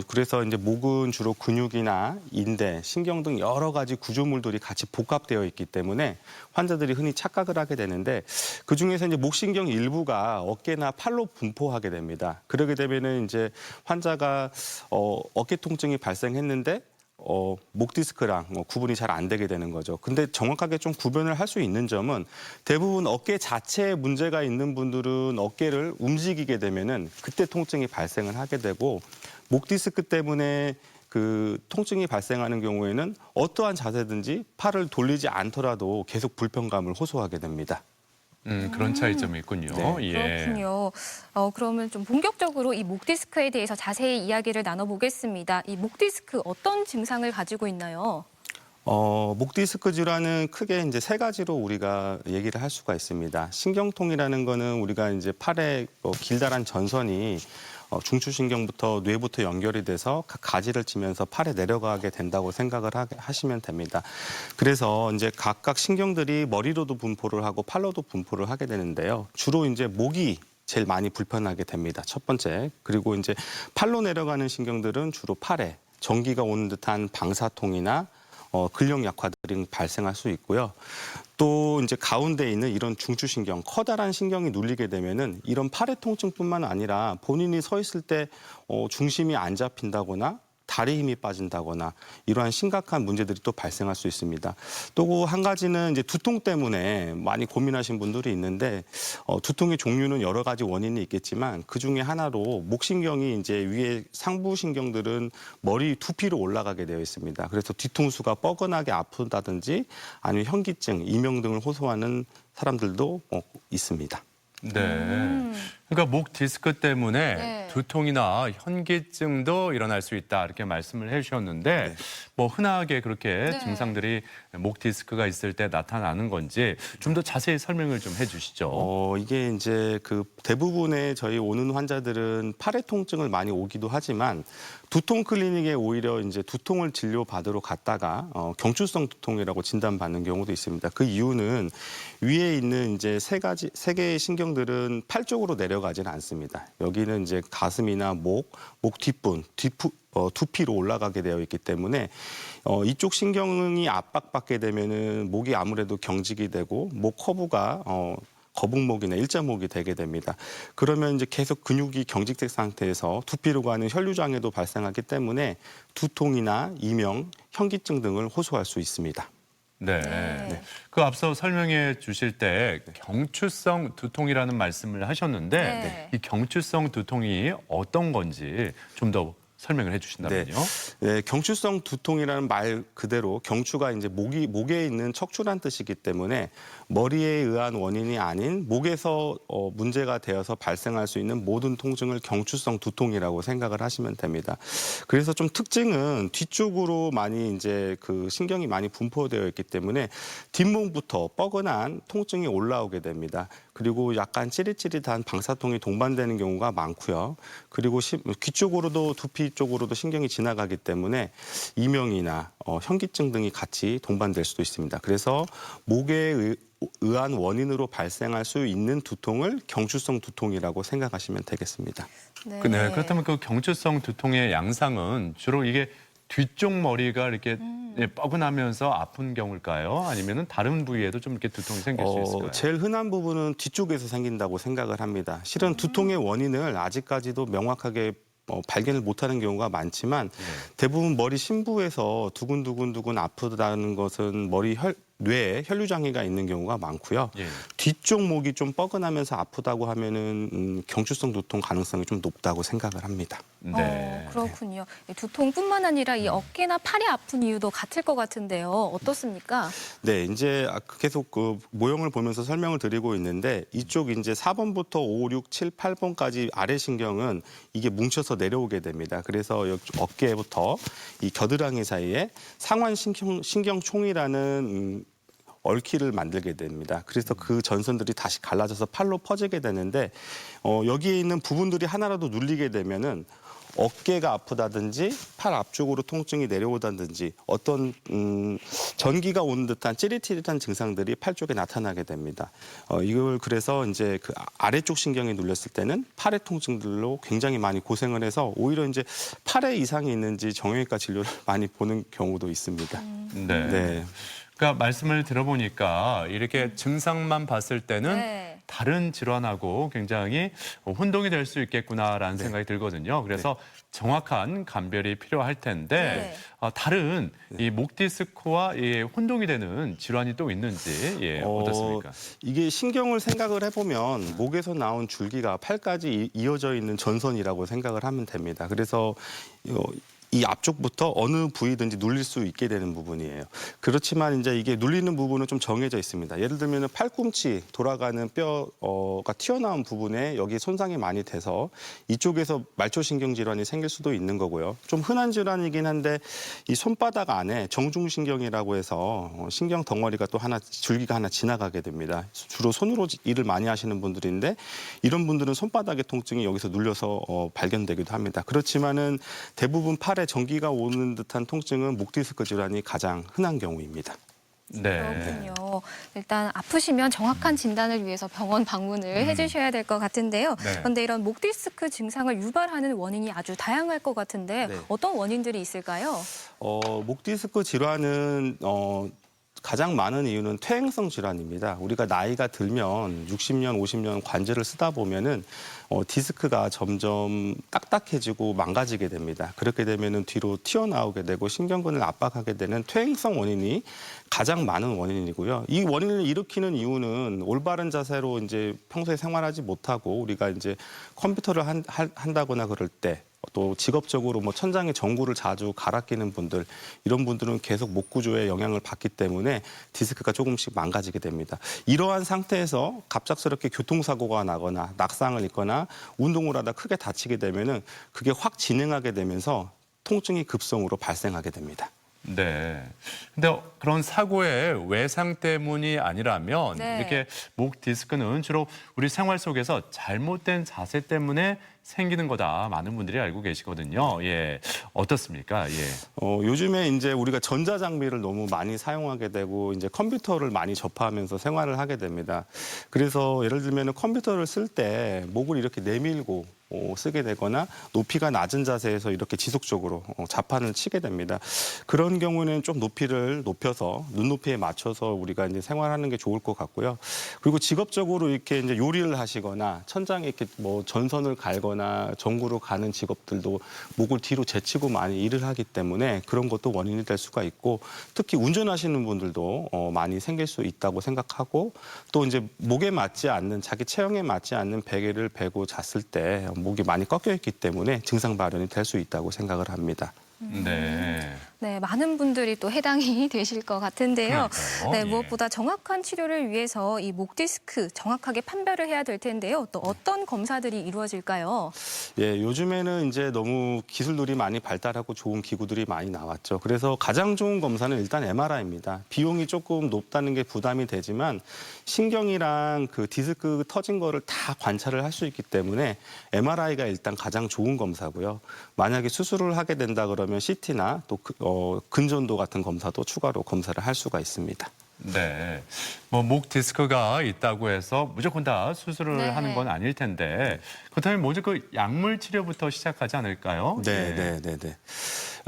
그래서 이제 목은 주로 근육이나 인대, 신경 등 여러 가지 구조물들이 같이 복합되어 있기 때문에 환자들이 흔히 착각을 하게 되는데 그 중에서 이제 목신경 일부가 어깨나 팔로 분포하게 됩니다. 그러게 되면은 이제 환자가 어깨 통증이 발생했는데 목 디스크랑 구분이 잘 안 되게 되는 거죠. 근데 정확하게 좀 구별을 할 수 있는 점은 대부분 어깨 자체에 문제가 있는 분들은 어깨를 움직이게 되면은 그때 통증이 발생을 하게 되고 목 디스크 때문에 그 통증이 발생하는 경우에는 어떠한 자세든지 팔을 돌리지 않더라도 계속 불편감을 호소하게 됩니다. 그런 차이점이 있군요. 네. 그렇군요. 그러면 좀 본격적으로 이 목 디스크에 대해서 자세히 이야기를 나눠보겠습니다. 이 목 디스크 어떤 증상을 가지고 있나요? 목 디스크 질환은 크게 이제 세 가지로 우리가 얘기를 할 수가 있습니다. 신경통이라는 거는 우리가 이제 팔에 길다란 전선이 중추신경부터 뇌부터 연결이 돼서 각 가지를 치면서 팔에 내려가게 된다고 생각을 하시면 됩니다. 그래서 이제 각각 신경들이 머리로도 분포를 하고 팔로도 분포를 하게 되는데요. 주로 이제 목이 제일 많이 불편하게 됩니다. 첫 번째. 그리고 이제 팔로 내려가는 신경들은 주로 팔에 전기가 오는 듯한 방사통이나 근력 약화들이 발생할 수 있고요. 또 이제 가운데 있는 이런 중추신경, 커다란 신경이 눌리게 되면은 이런 팔의 통증뿐만 아니라 본인이 서 있을 때 중심이 안 잡힌다거나 다리 힘이 빠진다거나 이러한 심각한 문제들이 또 발생할 수 있습니다. 또 한 가지는 이제 두통 때문에 많이 고민하신 분들이 있는데 두통의 종류는 여러 가지 원인이 있겠지만 그 중에 하나로 목신경이 이제 위에 상부 신경들은 머리 두피로 올라가게 되어 있습니다. 그래서 뒤통수가 뻐근하게 아프다든지 아니면 현기증, 이명 등을 호소하는 사람들도 있습니다. 네. 그러니까 목 디스크 때문에 네. 두통이나 현기증도 일어날 수 있다 이렇게 말씀을 해주셨는데 뭐 흔하게 그렇게 네. 증상들이 목 디스크가 있을 때 나타나는 건지 좀 더 자세히 설명을 좀 해주시죠. 이게 이제 그 대부분의 저희 오는 환자들은 팔의 통증을 많이 오기도 하지만 두통 클리닉에 오히려 이제 두통을 진료받으러 갔다가 경추성 두통이라고 진단받는 경우도 있습니다. 그 이유는 위에 있는 이제 세 개의 신경들은 팔 쪽으로 내려가지는 않습니다. 여기는 이제 가슴이나 목 뒷분, 두피로 올라가게 되어 있기 때문에 이쪽 신경이 압박받게 되면은 목이 아무래도 경직이 되고 목 커브가 거북목이나 일자목이 되게 됩니다. 그러면 이제 계속 근육이 경직된 상태에서 두피로 가는 혈류장애도 발생하기 때문에 두통이나 이명, 현기증 등을 호소할 수 있습니다. 네. 그 앞서 설명해 주실 때 경추성 두통이라는 말씀을 하셨는데 네. 이 경추성 두통이 어떤 건지 좀 더 설명을 해주신다면요. 네, 경추성 두통이라는 말 그대로 경추가 이제 목에 있는 척추란 뜻이기 때문에 머리에 의한 원인이 아닌 목에서 문제가 되어서 발생할 수 있는 모든 통증을 경추성 두통이라고 생각을 하시면 됩니다. 그래서 좀 특징은 뒤쪽으로 많이 이제 그 신경이 많이 분포되어 있기 때문에 뒷목부터 뻐근한 통증이 올라오게 됩니다. 그리고 약간 찌릿찌릿한 방사통이 동반되는 경우가 많고요. 그리고 귀 쪽으로도 두피 쪽으로도 신경이 지나가기 때문에 이명이나 현기증 등이 같이 동반될 수도 있습니다. 그래서 목에 의한 원인으로 발생할 수 있는 두통을 경추성 두통이라고 생각하시면 되겠습니다. 네. 네, 그렇다면 그 경추성 두통의 양상은 주로 이게 뒤쪽 머리가 이렇게 뻐근하면서 아픈 경우일까요? 아니면 다른 부위에도 좀 이렇게 두통이 생길 수 있을까요? 제일 흔한 부분은 뒤쪽에서 생긴다고 생각을 합니다. 실은 두통의 원인을 아직까지도 명확하게 발견을 못하는 경우가 많지만 대부분 머리 심부에서 두근두근 아프다는 것은 뇌에 혈류장애가 있는 경우가 많고요. 뒤쪽 목이 좀 뻐근하면서 아프다고 하면은 경추성 두통 가능성이 좀 높다고 생각을 합니다. 네. 그렇군요. 두통뿐만 아니라 이 어깨나 팔이 아픈 이유도 같을 것 같은데요. 어떻습니까? 네, 이제 계속 그 모형을 보면서 설명을 드리고 있는데 이쪽 이제 4번부터 5, 6, 7, 8번까지 아래 신경은 이게 뭉쳐서 내려오게 됩니다. 그래서 어깨부터 이 겨드랑이 사이에 상완 신경총이라는 얽히를 만들게 됩니다. 그래서 그 전선들이 다시 갈라져서 팔로 퍼지게 되는데 여기에 있는 부분들이 하나라도 눌리게 되면은 어깨가 아프다든지 팔 앞쪽으로 통증이 내려오다든지 어떤 전기가 오는 듯한 찌릿찌릿한 증상들이 팔 쪽에 나타나게 됩니다. 이걸 그래서 이제 그 아래쪽 신경이 눌렸을 때는 팔의 통증들로 굉장히 많이 고생을 해서 오히려 이제 팔에 이상이 있는지 정형외과 진료를 많이 보는 경우도 있습니다. 네. 그러니까 말씀을 들어보니까 이렇게 증상만 봤을 때는 다른 질환하고 굉장히 혼동이 될 수 있겠구나라는 생각이 들거든요. 그래서 정확한 감별이 필요할 텐데 다른 이 목 디스크와 혼동이 되는 질환이 또 있는지 어떻습니까? 이게 신경을 생각을 해보면 목에서 나온 줄기가 팔까지 이어져 있는 전선이라고 생각을 하면 됩니다. 그래서 이 앞쪽부터 어느 부위든지 눌릴 수 있게 되는 부분이에요. 그렇지만 이제 이게 눌리는 부분은 좀 정해져 있습니다. 예를 들면 팔꿈치 돌아가는 뼈가 튀어나온 부분에 여기 손상이 많이 돼서 이쪽에서 말초신경 질환이 생길 수도 있는 거고요. 좀 흔한 질환이긴 한데 이 손바닥 안에 정중신경이라고 해서 신경 덩어리가 또 하나 줄기가 하나 지나가게 됩니다. 주로 손으로 일을 많이 하시는 분들인데 이런 분들은 손바닥의 통증이 여기서 눌려서 발견되기도 합니다. 그렇지만은 대부분 팔에 전기가 오는 듯한 통증은 목 디스크 질환이 가장 흔한 경우입니다. 네. 그렇군요. 일단 아프시면 정확한 진단을 위해서 병원 방문을 해주셔야 될 것 같은데요. 그런데 이런 목 디스크 증상을 유발하는 원인이 아주 다양할 것 같은데 어떤 원인들이 있을까요? 목 디스크 질환은 가장 많은 이유는 퇴행성 질환입니다. 우리가 나이가 들면 60년, 50년 관절을 쓰다 보면은 디스크가 점점 딱딱해지고 망가지게 됩니다. 그렇게 되면은 뒤로 튀어나오게 되고 신경근을 압박하게 되는 퇴행성 원인이 가장 많은 원인이고요. 이 원인을 일으키는 이유는 올바른 자세로 이제 평소에 생활하지 못하고 우리가 이제 컴퓨터를 한다거나 그럴 때 또 직업적으로 뭐 천장에 전구를 자주 갈아 끼는 분들 이런 분들은 계속 목 구조에 영향을 받기 때문에 디스크가 조금씩 망가지게 됩니다. 이러한 상태에서 갑작스럽게 교통사고가 나거나 낙상을 입거나 운동을 하다 크게 다치게 되면은 그게 확 진행하게 되면서 통증이 급성으로 발생하게 됩니다. 네. 근데 그런 사고의 외상 때문이 아니라면 이렇게 목 디스크는 주로 우리 생활 속에서 잘못된 자세 때문에 생기는 거다. 많은 분들이 알고 계시거든요. 어떻습니까? 요즘에 이제 우리가 전자장비를 너무 많이 사용하게 되고 이제 컴퓨터를 많이 접하면서 생활을 하게 됩니다. 그래서 예를 들면 컴퓨터를 쓸 때 목을 이렇게 내밀고 쓰게 되거나 높이가 낮은 자세에서 이렇게 지속적으로 자판을 치게 됩니다. 그런 경우는 좀 높이를 높여서 눈높이에 맞춰서 우리가 이제 생활하는 게 좋을 것 같고요. 그리고 직업적으로 이렇게 이제 요리를 하시거나 천장에 이렇게 뭐 전선을 갈거나 전구로 가는 직업들도 목을 뒤로 제치고 많이 일을 하기 때문에 그런 것도 원인이 될 수가 있고 특히 운전하시는 분들도 많이 생길 수 있다고 생각하고 또 이제 목에 맞지 않는 자기 체형에 맞지 않는 베개를 베고 잤을 때 목이 많이 꺾여 있기 때문에 증상 발현이 될 수 있다고 생각을 합니다. 네, 많은 분들이 또 해당이 되실 것 같은데요. 그러니까요. 무엇보다 정확한 치료를 위해서 이 목 디스크 정확하게 판별을 해야 될 텐데요. 또 어떤 검사들이 이루어질까요? 요즘에는 이제 너무 기술들이 많이 발달하고 좋은 기구들이 많이 나왔죠. 그래서 가장 좋은 검사는 일단 MRI입니다. 비용이 조금 높다는 게 부담이 되지만 신경이랑 그 디스크 터진 거를 다 관찰을 할 수 있기 때문에 MRI가 일단 가장 좋은 검사고요. 만약에 수술을 하게 된다 그러면 CT나 또 근전도 같은 검사도 추가로 검사를 할 수가 있습니다. 네. 뭐 목 디스크가 있다고 해서 무조건 다 수술을 하는 건 아닐 텐데 그렇다면 먼저 그 약물 치료부터 시작하지 않을까요? 네.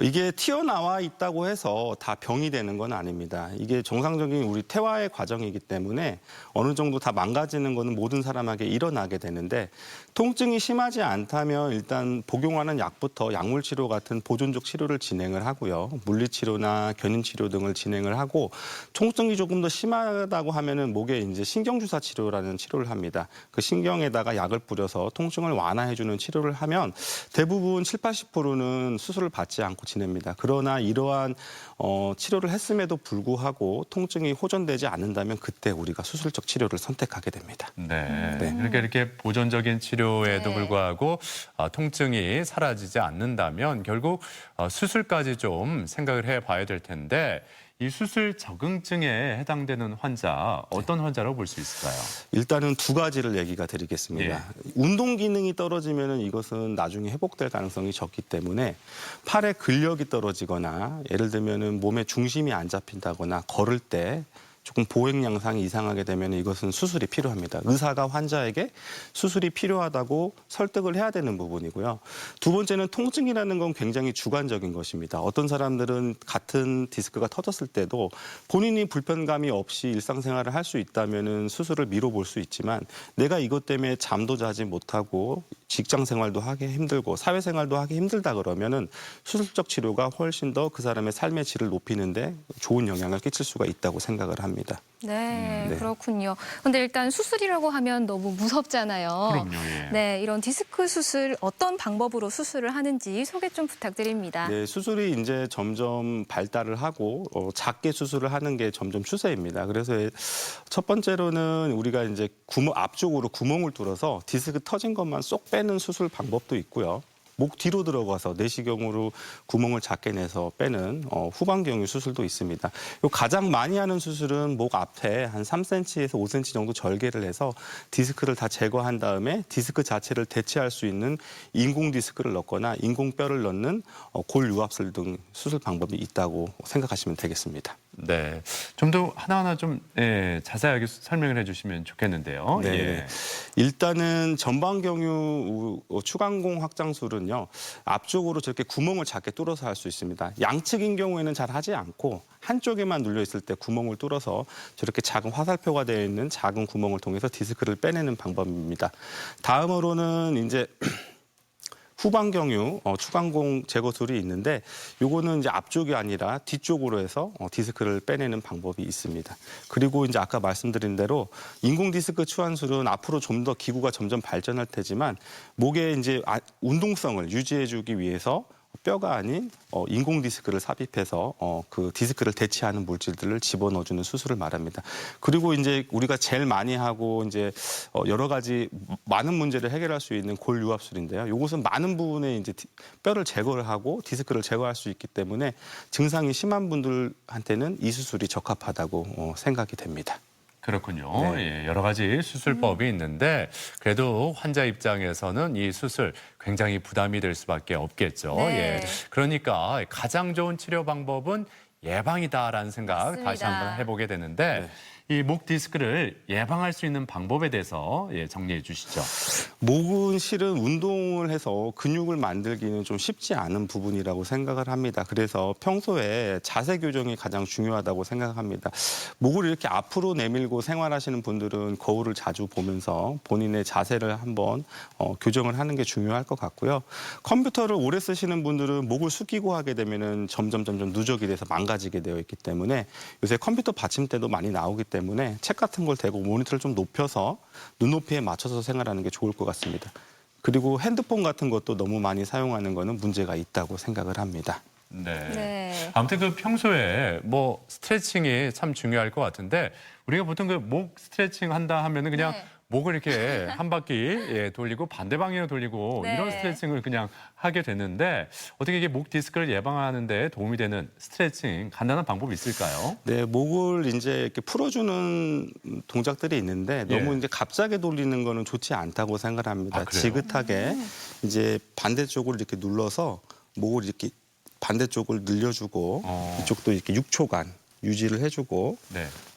이게 튀어나와 있다고 해서 다 병이 되는 건 아닙니다. 이게 정상적인 우리 태화의 과정이기 때문에 어느 정도 다 망가지는 거는 모든 사람에게 일어나게 되는데 통증이 심하지 않다면 일단 복용하는 약부터 약물 치료 같은 보존적 치료를 진행을 하고요. 물리치료나 견인치료 등을 진행을 하고 통증이 조금 더 심하다고 하면은 목에 이제 신경주사 치료라는 치료를 합니다. 그 신경에다가 약을 뿌려서 통증을 완화해주는 치료를 하면 대부분 70~80%는 수술을 받지 않고 지냅니다. 그러나 이러한 치료를 했음에도 불구하고 통증이 호전되지 않는다면 그때 우리가 수술적 치료를 선택하게 됩니다. 그러니까 이렇게 보존적인 치료에도 불구하고 통증이 사라지지 않는다면 결국 수술까지 좀 생각을 해봐야 될 텐데 이 수술 적응증에 해당되는 환자 어떤 환자라고 볼 수 있을까요? 일단은 두 가지를 얘기가 드리겠습니다. 운동 기능이 떨어지면 이것은 나중에 회복될 가능성이 적기 때문에 팔의 근력이 떨어지거나 예를 들면 몸의 중심이 안 잡힌다거나 걸을 때 조금 보행 양상이 이상하게 되면 이것은 수술이 필요합니다. 의사가 환자에게 수술이 필요하다고 설득을 해야 되는 부분이고요. 두 번째는 통증이라는 건 굉장히 주관적인 것입니다. 어떤 사람들은 같은 디스크가 터졌을 때도 본인이 불편감이 없이 일상생활을 할 수 있다면 수술을 미뤄볼 수 있지만 내가 이것 때문에 잠도 자지 못하고 직장 생활도 하기 힘들고 사회생활도 하기 힘들다 그러면은 수술적 치료가 훨씬 더 그 사람의 삶의 질을 높이는데 좋은 영향을 끼칠 수가 있다고 생각을 합니다. 네, 네. 그렇군요. 근데 일단 수술이라고 하면 너무 무섭잖아요. 그럼요. 예. 네, 이런 디스크 수술 어떤 방법으로 수술을 하는지 소개 좀 부탁드립니다. 네, 수술이 이제 점점 발달을 하고 작게 수술을 하는 게 점점 추세입니다. 그래서 첫 번째로는 우리가 이제 앞쪽으로 구멍을 뚫어서 디스크 터진 것만 쏙 빼는 수술 방법도 있고요. 목 뒤로 들어가서 내시경으로 구멍을 작게 내서 빼는 후방경유 수술도 있습니다. 가장 많이 하는 수술은 목 앞에 한 3cm에서 5cm 정도 절개를 해서 디스크를 다 제거한 다음에 디스크 자체를 대체할 수 있는 인공 디스크를 넣거나 인공 뼈를 넣는 골유압술 등 수술 방법이 있다고 생각하시면 되겠습니다. 네, 좀 더 하나하나 좀 자세하게 설명을 해주시면 좋겠는데요. 네, 예. 일단은 전방경유 추간공 확장술은요 앞쪽으로 저렇게 구멍을 작게 뚫어서 할 수 있습니다. 양측인 경우에는 잘 하지 않고 한쪽에만 눌려 있을 때 구멍을 뚫어서 저렇게 작은 화살표가 되어 있는 작은 구멍을 통해서 디스크를 빼내는 방법입니다. 다음으로는 이제 후방경유 추간공 제거술이 있는데 요거는 이제 앞쪽이 아니라 뒤쪽으로 해서 디스크를 빼내는 방법이 있습니다. 그리고 이제 아까 말씀드린 대로 인공 디스크 추환술은 앞으로 좀 더 기구가 점점 발전할 테지만 목에 이제 운동성을 유지해주기 위해서 뼈가 아닌 인공 디스크를 삽입해서 그 디스크를 대체하는 물질들을 집어넣어주는 수술을 말합니다. 그리고 이제 우리가 제일 많이 하고 이제 여러 가지 많은 문제를 해결할 수 있는 골유압술인데요. 이것은 많은 부분에 이제 뼈를 제거를 하고 디스크를 제거할 수 있기 때문에 증상이 심한 분들한테는 이 수술이 적합하다고 생각이 됩니다. 그렇군요. 네. 예, 여러 가지 수술법이 있는데 그래도 환자 입장에서는 이 수술 굉장히 부담이 될 수밖에 없겠죠. 네. 예. 그러니까 가장 좋은 치료 방법은 예방이다라는 생각 맞습니다. 다시 한번 해보게 되는데 이 목 디스크를 예방할 수 있는 방법에 대해서 정리해 주시죠. 목은 실은 운동을 해서 근육을 만들기는 좀 쉽지 않은 부분이라고 생각을 합니다. 그래서 평소에 자세 교정이 가장 중요하다고 생각합니다. 목을 이렇게 앞으로 내밀고 생활하시는 분들은 거울을 자주 보면서 본인의 자세를 한번 교정을 하는 게 중요할 것 같고요. 컴퓨터를 오래 쓰시는 분들은 목을 숙이고 하게 되면은 점점 누적이 돼서 망가지게 되어 있기 때문에 요새 컴퓨터 받침대도 많이 나오기 때문에 책 같은 걸 대고 모니터를 좀 높여서 눈높이에 맞춰서 생활하는 게 좋을 것 같습니다. 그리고 핸드폰 같은 것도 너무 많이 사용하는 거는 문제가 있다고 생각을 합니다. 네. 아무튼 그 평소에 뭐 스트레칭이 참 중요할 것 같은데 우리가 보통 그 목 스트레칭 한다 하면은 그냥 목을 이렇게 한 바퀴 돌리고 반대 방향으로 돌리고 네. 이런 스트레칭을 그냥 하게 되는데 어떻게 이게 목 디스크를 예방하는 데 도움이 되는 스트레칭 간단한 방법이 있을까요? 네, 목을 이제 이렇게 풀어주는 동작들이 있는데 너무 이제 갑자기 돌리는 거는 좋지 않다고 생각합니다. 지긋하게 이제 반대쪽으로 이렇게 눌러서 목을 이렇게 반대쪽을 늘려주고 이쪽도 이렇게 6초간 유지를 해주고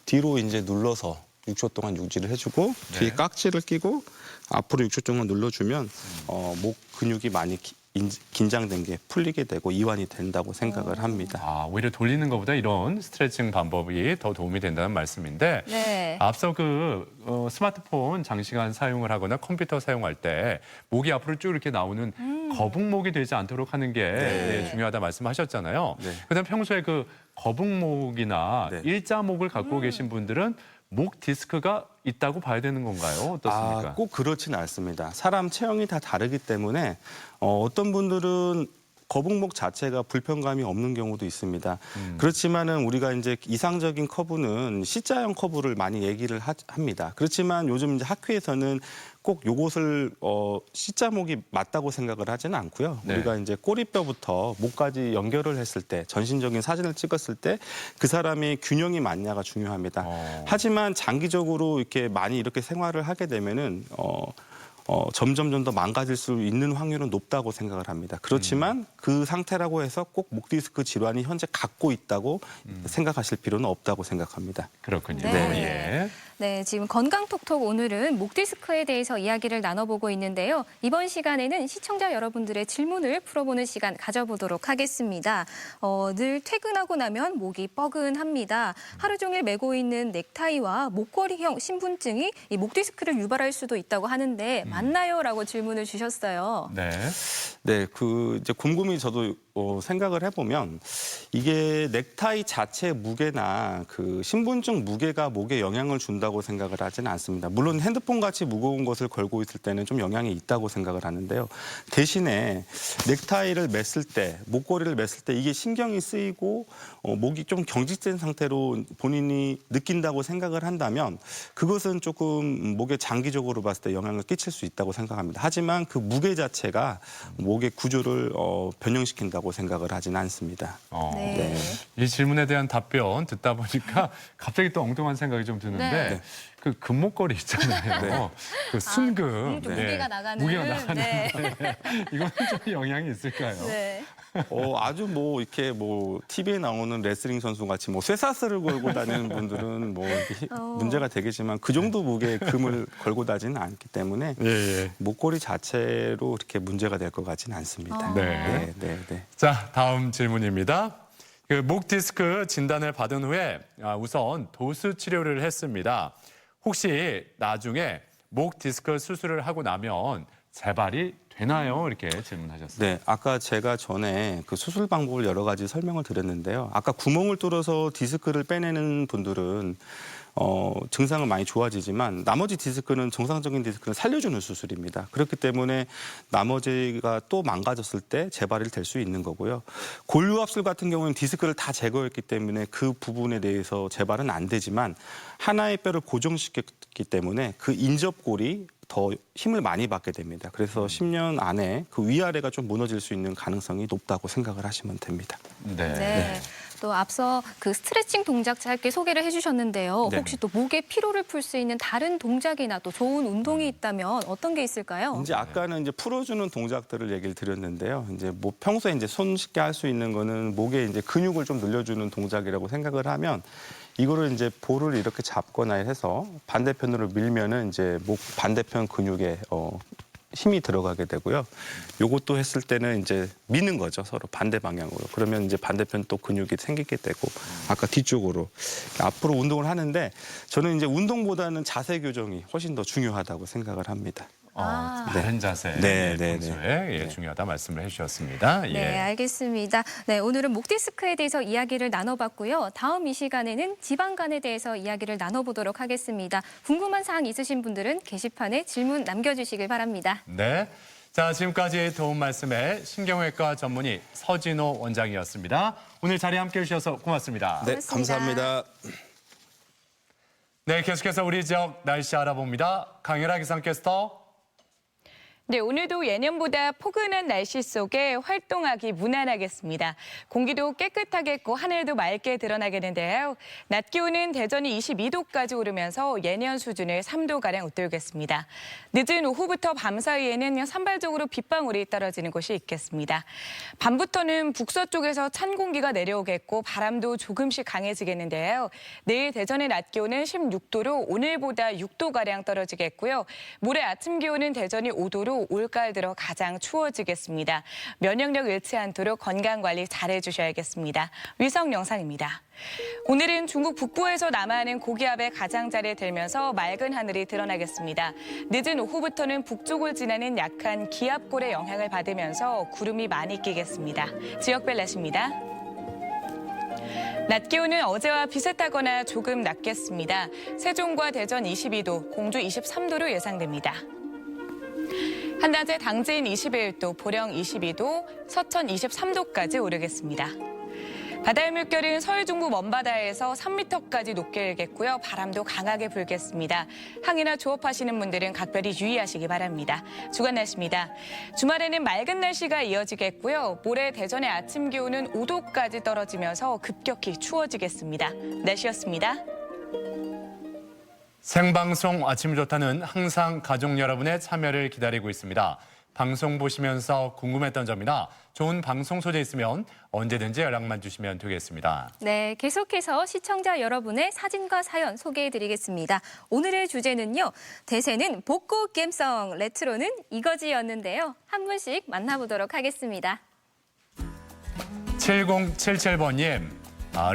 뒤로 이제 눌러서 6초 동안 유지를 해주고 뒤에 깍지를 끼고 앞으로 6초 동안 눌러주면 목 근육이 많이 긴장된 게 풀리게 되고 이완이 된다고 생각을 합니다. 아, 오히려 돌리는 것보다 이런 스트레칭 방법이 더 도움이 된다는 말씀인데 네. 앞서 그 스마트폰 장시간 사용을 하거나 컴퓨터 사용할 때 목이 앞으로 쭉 이렇게 나오는 거북목이 되지 않도록 하는 게 중요하다 말씀하셨잖아요. 그다음 평소에 그 거북목이나 일자목을 갖고 계신 분들은 목 디스크가 있다고 봐야 되는 건가요? 어떻습니까? 꼭 그렇지는 않습니다. 사람 체형이 다 다르기 때문에 어떤 분들은 거북목 자체가 불편감이 없는 경우도 있습니다. 그렇지만은 우리가 이제 이상적인 커브는 C자형 커브를 많이 얘기를 합니다. 그렇지만 요즘 이제 학회에서는 꼭 요것을 C자목이 맞다고 생각을 하지는 않고요. 우리가 이제 꼬리뼈부터 목까지 연결을 했을 때 전신적인 사진을 찍었을 때 그 사람의 균형이 맞냐가 중요합니다. 하지만 장기적으로 이렇게 많이 이렇게 생활을 하게 되면은 점점 더 망가질 수 있는 확률은 높다고 생각을 합니다. 그렇지만 그 상태라고 해서 꼭 목 디스크 질환이 현재 갖고 있다고 생각하실 필요는 없다고 생각합니다. 그렇군요. 네. 네, 지금 건강톡톡 오늘은 목 디스크에 대해서 이야기를 나눠보고 있는데요. 이번 시간에는 시청자 여러분들의 질문을 풀어보는 시간 가져보도록 하겠습니다. 늘 퇴근하고 나면 목이 뻐근합니다. 하루 종일 메고 있는 넥타이와 목걸이형 신분증이 이 목 디스크를 유발할 수도 있다고 하는데 맞나요? 라고 질문을 주셨어요. 네, 그 이제 곰곰이 저도 생각을 해보면 이게 넥타이 자체의 무게나 그 신분증 무게가 목에 영향을 준다고 생각을 하지는 않습니다. 물론 핸드폰 같이 무거운 것을 걸고 있을 때는 좀 영향이 있다고 생각을 하는데요. 대신에 넥타이를 맸을 때, 목걸이를 맸을 때 이게 신경이 쓰이고 목이 좀 경직된 상태로 본인이 느낀다고 생각을 한다면 그것은 조금 목에 장기적으로 봤을 때 영향을 끼칠 수 있다고 생각합니다. 하지만 그 무게 자체가 목의 구조를 변형시킨다고 생각을 하지는 않습니다. 네. 이 질문에 대한 답변 듣다 보니까 갑자기 또 엉뚱한 생각이 좀 드는데 그 금목걸이 있잖아요. 그 순금. 좀 무게가 나가는. 무게가 나가는. 이거는 좀 영향이 있을까요? 아주 뭐 이렇게 뭐 TV에 나오는 레슬링 선수 같이 뭐 쇠사슬을 걸고 다니는 분들은 뭐 이렇게 문제가 되겠지만 그 정도 무게의 금을 걸고 다니지는 않기 때문에 목걸이 자체로 이렇게 문제가 될 것 같지는 않습니다. 네. 자, 다음 질문입니다. 그 목 디스크 진단을 받은 후에 우선 도수 치료를 했습니다. 혹시 나중에 목 디스크 수술을 하고 나면 재발이 되나요? 이렇게 질문하셨어요. 네, 아까 제가 전에 그 수술 방법을 여러 가지 설명을 드렸는데요. 아까 구멍을 뚫어서 디스크를 빼내는 분들은 증상은 많이 좋아지지만 나머지 디스크는 정상적인 디스크는 살려주는 수술입니다. 그렇기 때문에 나머지가 또 망가졌을 때 재발이 될 수 있는 거고요. 골유압술 같은 경우는 디스크를 다 제거했기 때문에 그 부분에 대해서 재발은 안 되지만 하나의 뼈를 고정시켰기 때문에 그 인접골이 더 힘을 많이 받게 됩니다. 그래서 10년 안에 그 위아래가 좀 무너질 수 있는 가능성이 높다고 생각을 하시면 됩니다. 또 앞서 그 스트레칭 동작 짧게 소개를 해주셨는데요. 혹시 또 목의 피로를 풀 수 있는 다른 동작이나 또 좋은 운동이 있다면 어떤 게 있을까요? 이제 아까는 이제 풀어주는 동작들을 얘기를 드렸는데요. 이제 뭐 평소에 이제 손쉽게 할 수 있는 거는 목에 이제 근육을 좀 늘려주는 동작이라고 생각을 하면 이거를 이제 볼을 이렇게 잡거나 해서 반대편으로 밀면은 이제 목 반대편 근육에 힘이 들어가게 되고요. 요것도 했을 때는 이제 미는 거죠. 서로 반대 방향으로. 그러면 이제 반대편 또 근육이 생기게 되고 아까 뒤쪽으로 앞으로 운동을 하는데 저는 이제 운동보다는 자세 교정이 훨씬 더 중요하다고 생각을 합니다. 바른 자세 평소에 중요하다 말씀을 해주셨습니다. 네, 알겠습니다. 네, 오늘은 목 디스크에 대해서 이야기를 나눠봤고요. 다음 이 시간에는 지방간에 대해서 이야기를 나눠보도록 하겠습니다. 궁금한 사항 있으신 분들은 게시판에 질문 남겨주시길 바랍니다. 네, 자 지금까지 도움 말씀의 신경외과 전문의 서진호 원장이었습니다. 오늘 자리에 함께해 주셔서 고맙습니다. 네, 감사합니다. 네, 계속해서 우리 지역 날씨 알아봅니다. 강혜라 기상캐스터. 네, 오늘도 예년보다 포근한 날씨 속에 활동하기 무난하겠습니다. 공기도 깨끗하겠고 하늘도 맑게 드러나겠는데요. 낮 기온은 대전이 22도까지 오르면서 예년 수준을 3도가량 웃돌겠습니다. 늦은 오후부터 밤 사이에는 산발적으로 빗방울이 떨어지는 곳이 있겠습니다. 밤부터는 북서쪽에서 찬 공기가 내려오겠고 바람도 조금씩 강해지겠는데요. 내일 대전의 낮 기온은 16도로 오늘보다 6도가량 떨어지겠고요. 모레 아침 기온은 대전이 5도로 올가을 들어 가장 추워지겠습니다. 면역력 잃지 않도록 건강관리 잘해주셔야겠습니다. 위성 영상입니다. 오늘은 중국 북부에서 남하하는 고기압의 가장자리에 들면서 맑은 하늘이 드러나겠습니다. 늦은 오후부터는 북쪽을 지나는 약한 기압골의 영향을 받으면서 구름이 많이 끼겠습니다. 지역별 날씨입니다. 낮 기온은 어제와 비슷하거나 조금 낮겠습니다. 세종과 대전 22도, 공주 23도로 예상됩니다. 한낮에 당진 21도, 보령 22도, 서천 23도까지 오르겠습니다. 바다의 물결은 서해 중부 먼바다에서 3m까지 높게 일겠고요. 바람도 강하게 불겠습니다. 항해나 조업하시는 분들은 각별히 유의하시기 바랍니다. 주간 날씨입니다. 주말에는 맑은 날씨가 이어지겠고요. 모레 대전의 아침 기온은 5도까지 떨어지면서 급격히 추워지겠습니다. 날씨였습니다. 생방송 아침 좋다는 항상 가족 여러분의 참여를 기다리고 있습니다. 방송 보시면서 궁금했던 점이나 좋은 방송 소재 있으면 언제든지 연락만 주시면 되겠습니다. 네, 계속해서 시청자 여러분의 사진과 사연 소개해드리겠습니다. 오늘의 주제는요. 대세는 복고 감성, 레트로는 이거지였는데요. 한 분씩 만나보도록 하겠습니다. 7077번님,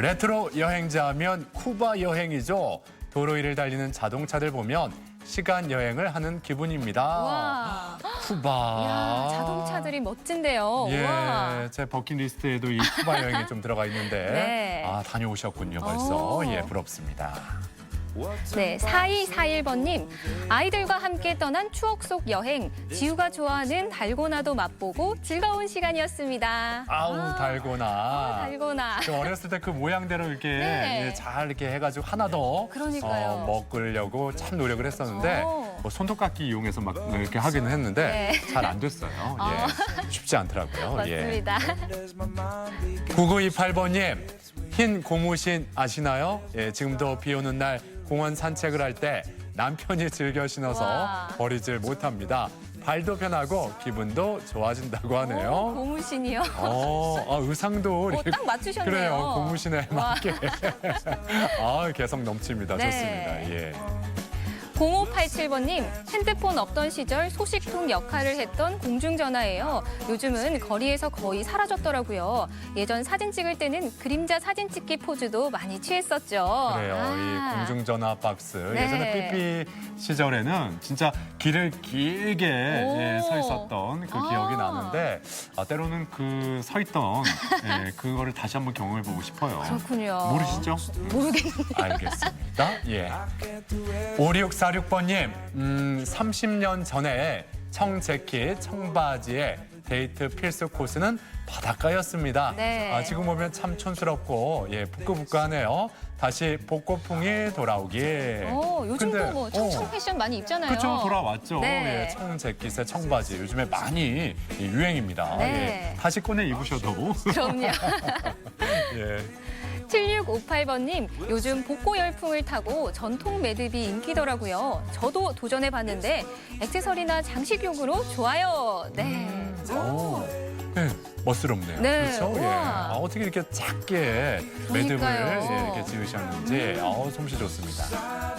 레트로 여행자 하면 쿠바 여행이죠. 도로 위를 달리는 자동차들 보면 시간 여행을 하는 기분입니다. 와, 쿠바. 이야, 자동차들이 멋진데요. 예, 와. 제 버킷리스트에도 이 쿠바 여행이 좀 들어가 있는데 네. 다녀오셨군요 벌써. 오. 예, 부럽습니다. 네, 4241번님. 아이들과 함께 떠난 추억 속 여행. 지우가 좋아하는 달고나도 맛보고 즐거운 시간이었습니다. 아우, 달고나. 달고나. 저 어렸을 때 그 모양대로 이렇게 네. 예, 잘 이렇게 해가지고 하나 더 그러니까요. 먹으려고 참 노력을 했었는데 뭐 손톱깎이 이용해서 막 이렇게 하기는 했는데 네. 잘 안 됐어요. 예, 쉽지 않더라고요. 맞습니다. 9928번님, 흰 고무신 아시나요? 예, 지금도 비 오는 날 공원 산책을 할 때 남편이 즐겨 신어서 와. 버리질 못합니다. 발도 편하고 기분도 좋아진다고 하네요. 고무신이요? 의상도 이렇게 딱 맞추셨네요. 그래요, 고무신에 와. 맞게. 개성 넘칩니다. 네. 좋습니다. 예. 0587번님, 핸드폰 없던 시절 소식통 역할을 했던 공중전화예요. 요즘은 거리에서 거의 사라졌더라고요. 예전 사진 찍을 때는 그림자 사진 찍기 포즈도 많이 취했었죠. 그래요. 이 공중전화 박스. 네. 예전에 삐삐 시절에는 진짜 길을 길게 서 있었던 그 기억이 나는데 때로는 그 서 있던 그거를 다시 한번 경험해보고 싶어요. 그렇군요. 모르시죠? 모르겠네요. 알겠습니다. 예. 5646번님, 30년 전에 청재킷, 청바지에 데이트 필수 코스는 바닷가였습니다. 네. 지금 보면 참 촌스럽고 부끄부끄하네요. 다시 복고풍이 돌아오길. 요즘도 뭐 청청 패션 많이 입잖아요. 그렇죠, 돌아왔죠. 네. 예, 청재킷에 청바지 요즘에 많이 유행입니다. 네. 예, 다시 꺼내 입으셔도. 그럼요. 예. 7658번님, 요즘 복고 열풍을 타고 전통 매듭이 인기더라고요. 저도 도전해봤는데 액세서리나 장식용으로 좋아요. 네. 네, 멋스럽네요. 네, 그렇죠? 예. 우와. 어떻게 이렇게 작게 매듭을 그러니까요. 이렇게 지으셨는지 솜씨 좋습니다.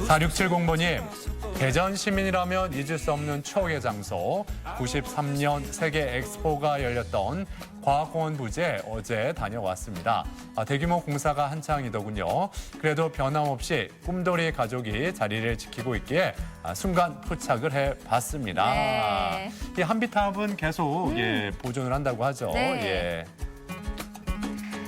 4670번님, 대전 시민이라면 잊을 수 없는 추억의 장소 93년 세계 엑스포가 열렸던 과학공원 부지에 어제 다녀왔습니다. 대규모 공사가 한창이더군요. 그래도 변함없이 꿈돌이 가족이 자리를 지키고 있기에 순간 포착을 해봤습니다. 네. 이 한비탑은 계속 보존을 한다고 하죠. 네. 예.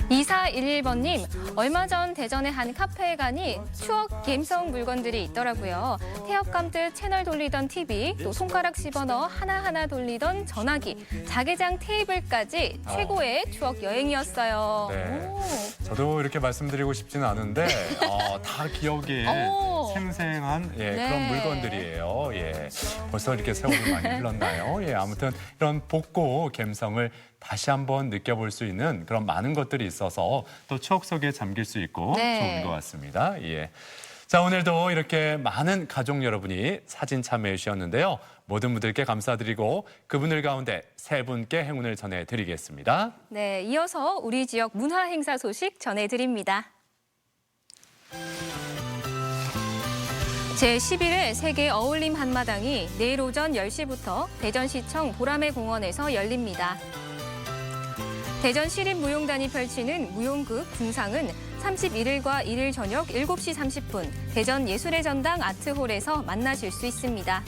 2411번님, 얼마 전 대전의 한 카페에 가니 추억 감성 물건들이 있더라고요. 태엽 감듯 채널 돌리던 TV, 또 손가락 집어넣어 하나하나 돌리던 전화기, 자개장 테이블까지 최고의 추억 여행이었어요. 네. 저도 이렇게 말씀드리고 싶지는 않은데 다 기억에 생생한 그런 물건들이에요. 예. 벌써 이렇게 세월이 많이 흘렀나요? 예, 아무튼 이런 복고 감성을 다시 한번 느껴볼 수 있는 그런 많은 것들이 있어서 또 추억 속에 잠길 수 있고 좋은 것 같습니다. 예. 자, 오늘도 이렇게 많은 가족 여러분이 사진 참여해 주셨는데요. 모든 분들께 감사드리고 그분들 가운데 세 분께 행운을 전해드리겠습니다. 네, 이어서 우리 지역 문화 행사 소식 전해드립니다. 제11회 세계 어울림 한마당이 내일 오전 10시부터 대전시청 보라매 공원에서 열립니다. 대전시립무용단이 펼치는 무용극 궁상은 31일과 1일 저녁 7시 30분 대전 예술의 전당 아트홀에서 만나실 수 있습니다.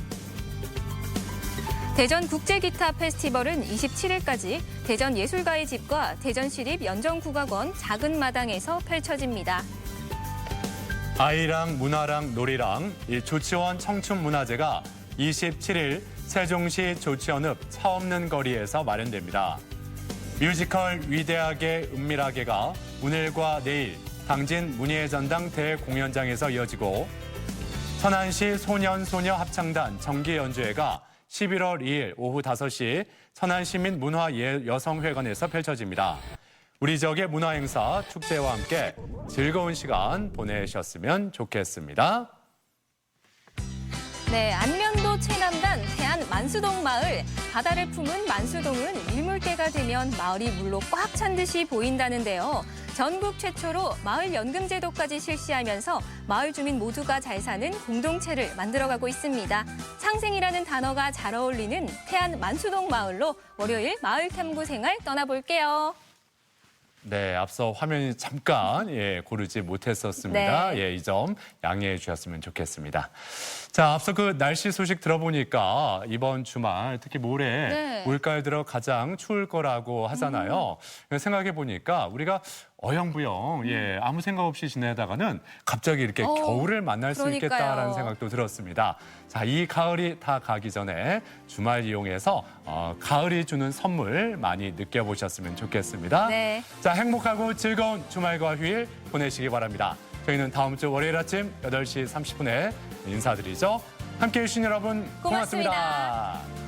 대전 국제기타 페스티벌은 27일까지 대전 예술가의 집과 대전시립 연정국악원 작은 마당에서 펼쳐집니다. 아이랑 문화랑 놀이랑 이 조치원 청춘문화제가 27일 세종시 조치원읍 차 없는 거리에서 마련됩니다. 뮤지컬 위대하게 은밀하게가 오늘과 내일 당진 문예의 전당 대공연장에서 이어지고 천안시 소년소녀 합창단 정기 연주회가 11월 2일 오후 5시 천안시민문화여성회관에서 펼쳐집니다. 우리 지역의 문화행사, 축제와 함께 즐거운 시간 보내셨으면 좋겠습니다. 네, 안면도 최남단 태안 만수동 마을. 바다를 품은 만수동은 일몰때가 되면 마을이 물로 꽉 찬 듯이 보인다는데요. 전국 최초로 마을 연금 제도까지 실시하면서 마을 주민 모두가 잘 사는 공동체를 만들어가고 있습니다. 상생이라는 단어가 잘 어울리는 태안 만수동 마을로 월요일 마을 탐구 생활 떠나볼게요. 네, 앞서 화면이 잠깐 고르지 못했었습니다. 네. 이 점 양해해 주셨으면 좋겠습니다. 자, 앞서 그 날씨 소식 들어보니까 이번 주말 특히 모레 네. 올가을 들어 가장 추울 거라고 하잖아요. 생각해 보니까 우리가 어영부영 아무 생각 없이 지내다가는 갑자기 이렇게 겨울을 만날 수 그러니까요. 있겠다라는 생각도 들었습니다. 자, 이 가을이 다 가기 전에 주말 이용해서 가을이 주는 선물 많이 느껴보셨으면 좋겠습니다. 네. 자, 행복하고 즐거운 주말과 휴일 보내시기 바랍니다. 저희는 다음 주 월요일 아침 8시 30분에 인사드리죠. 함께해 주신 여러분 고맙습니다.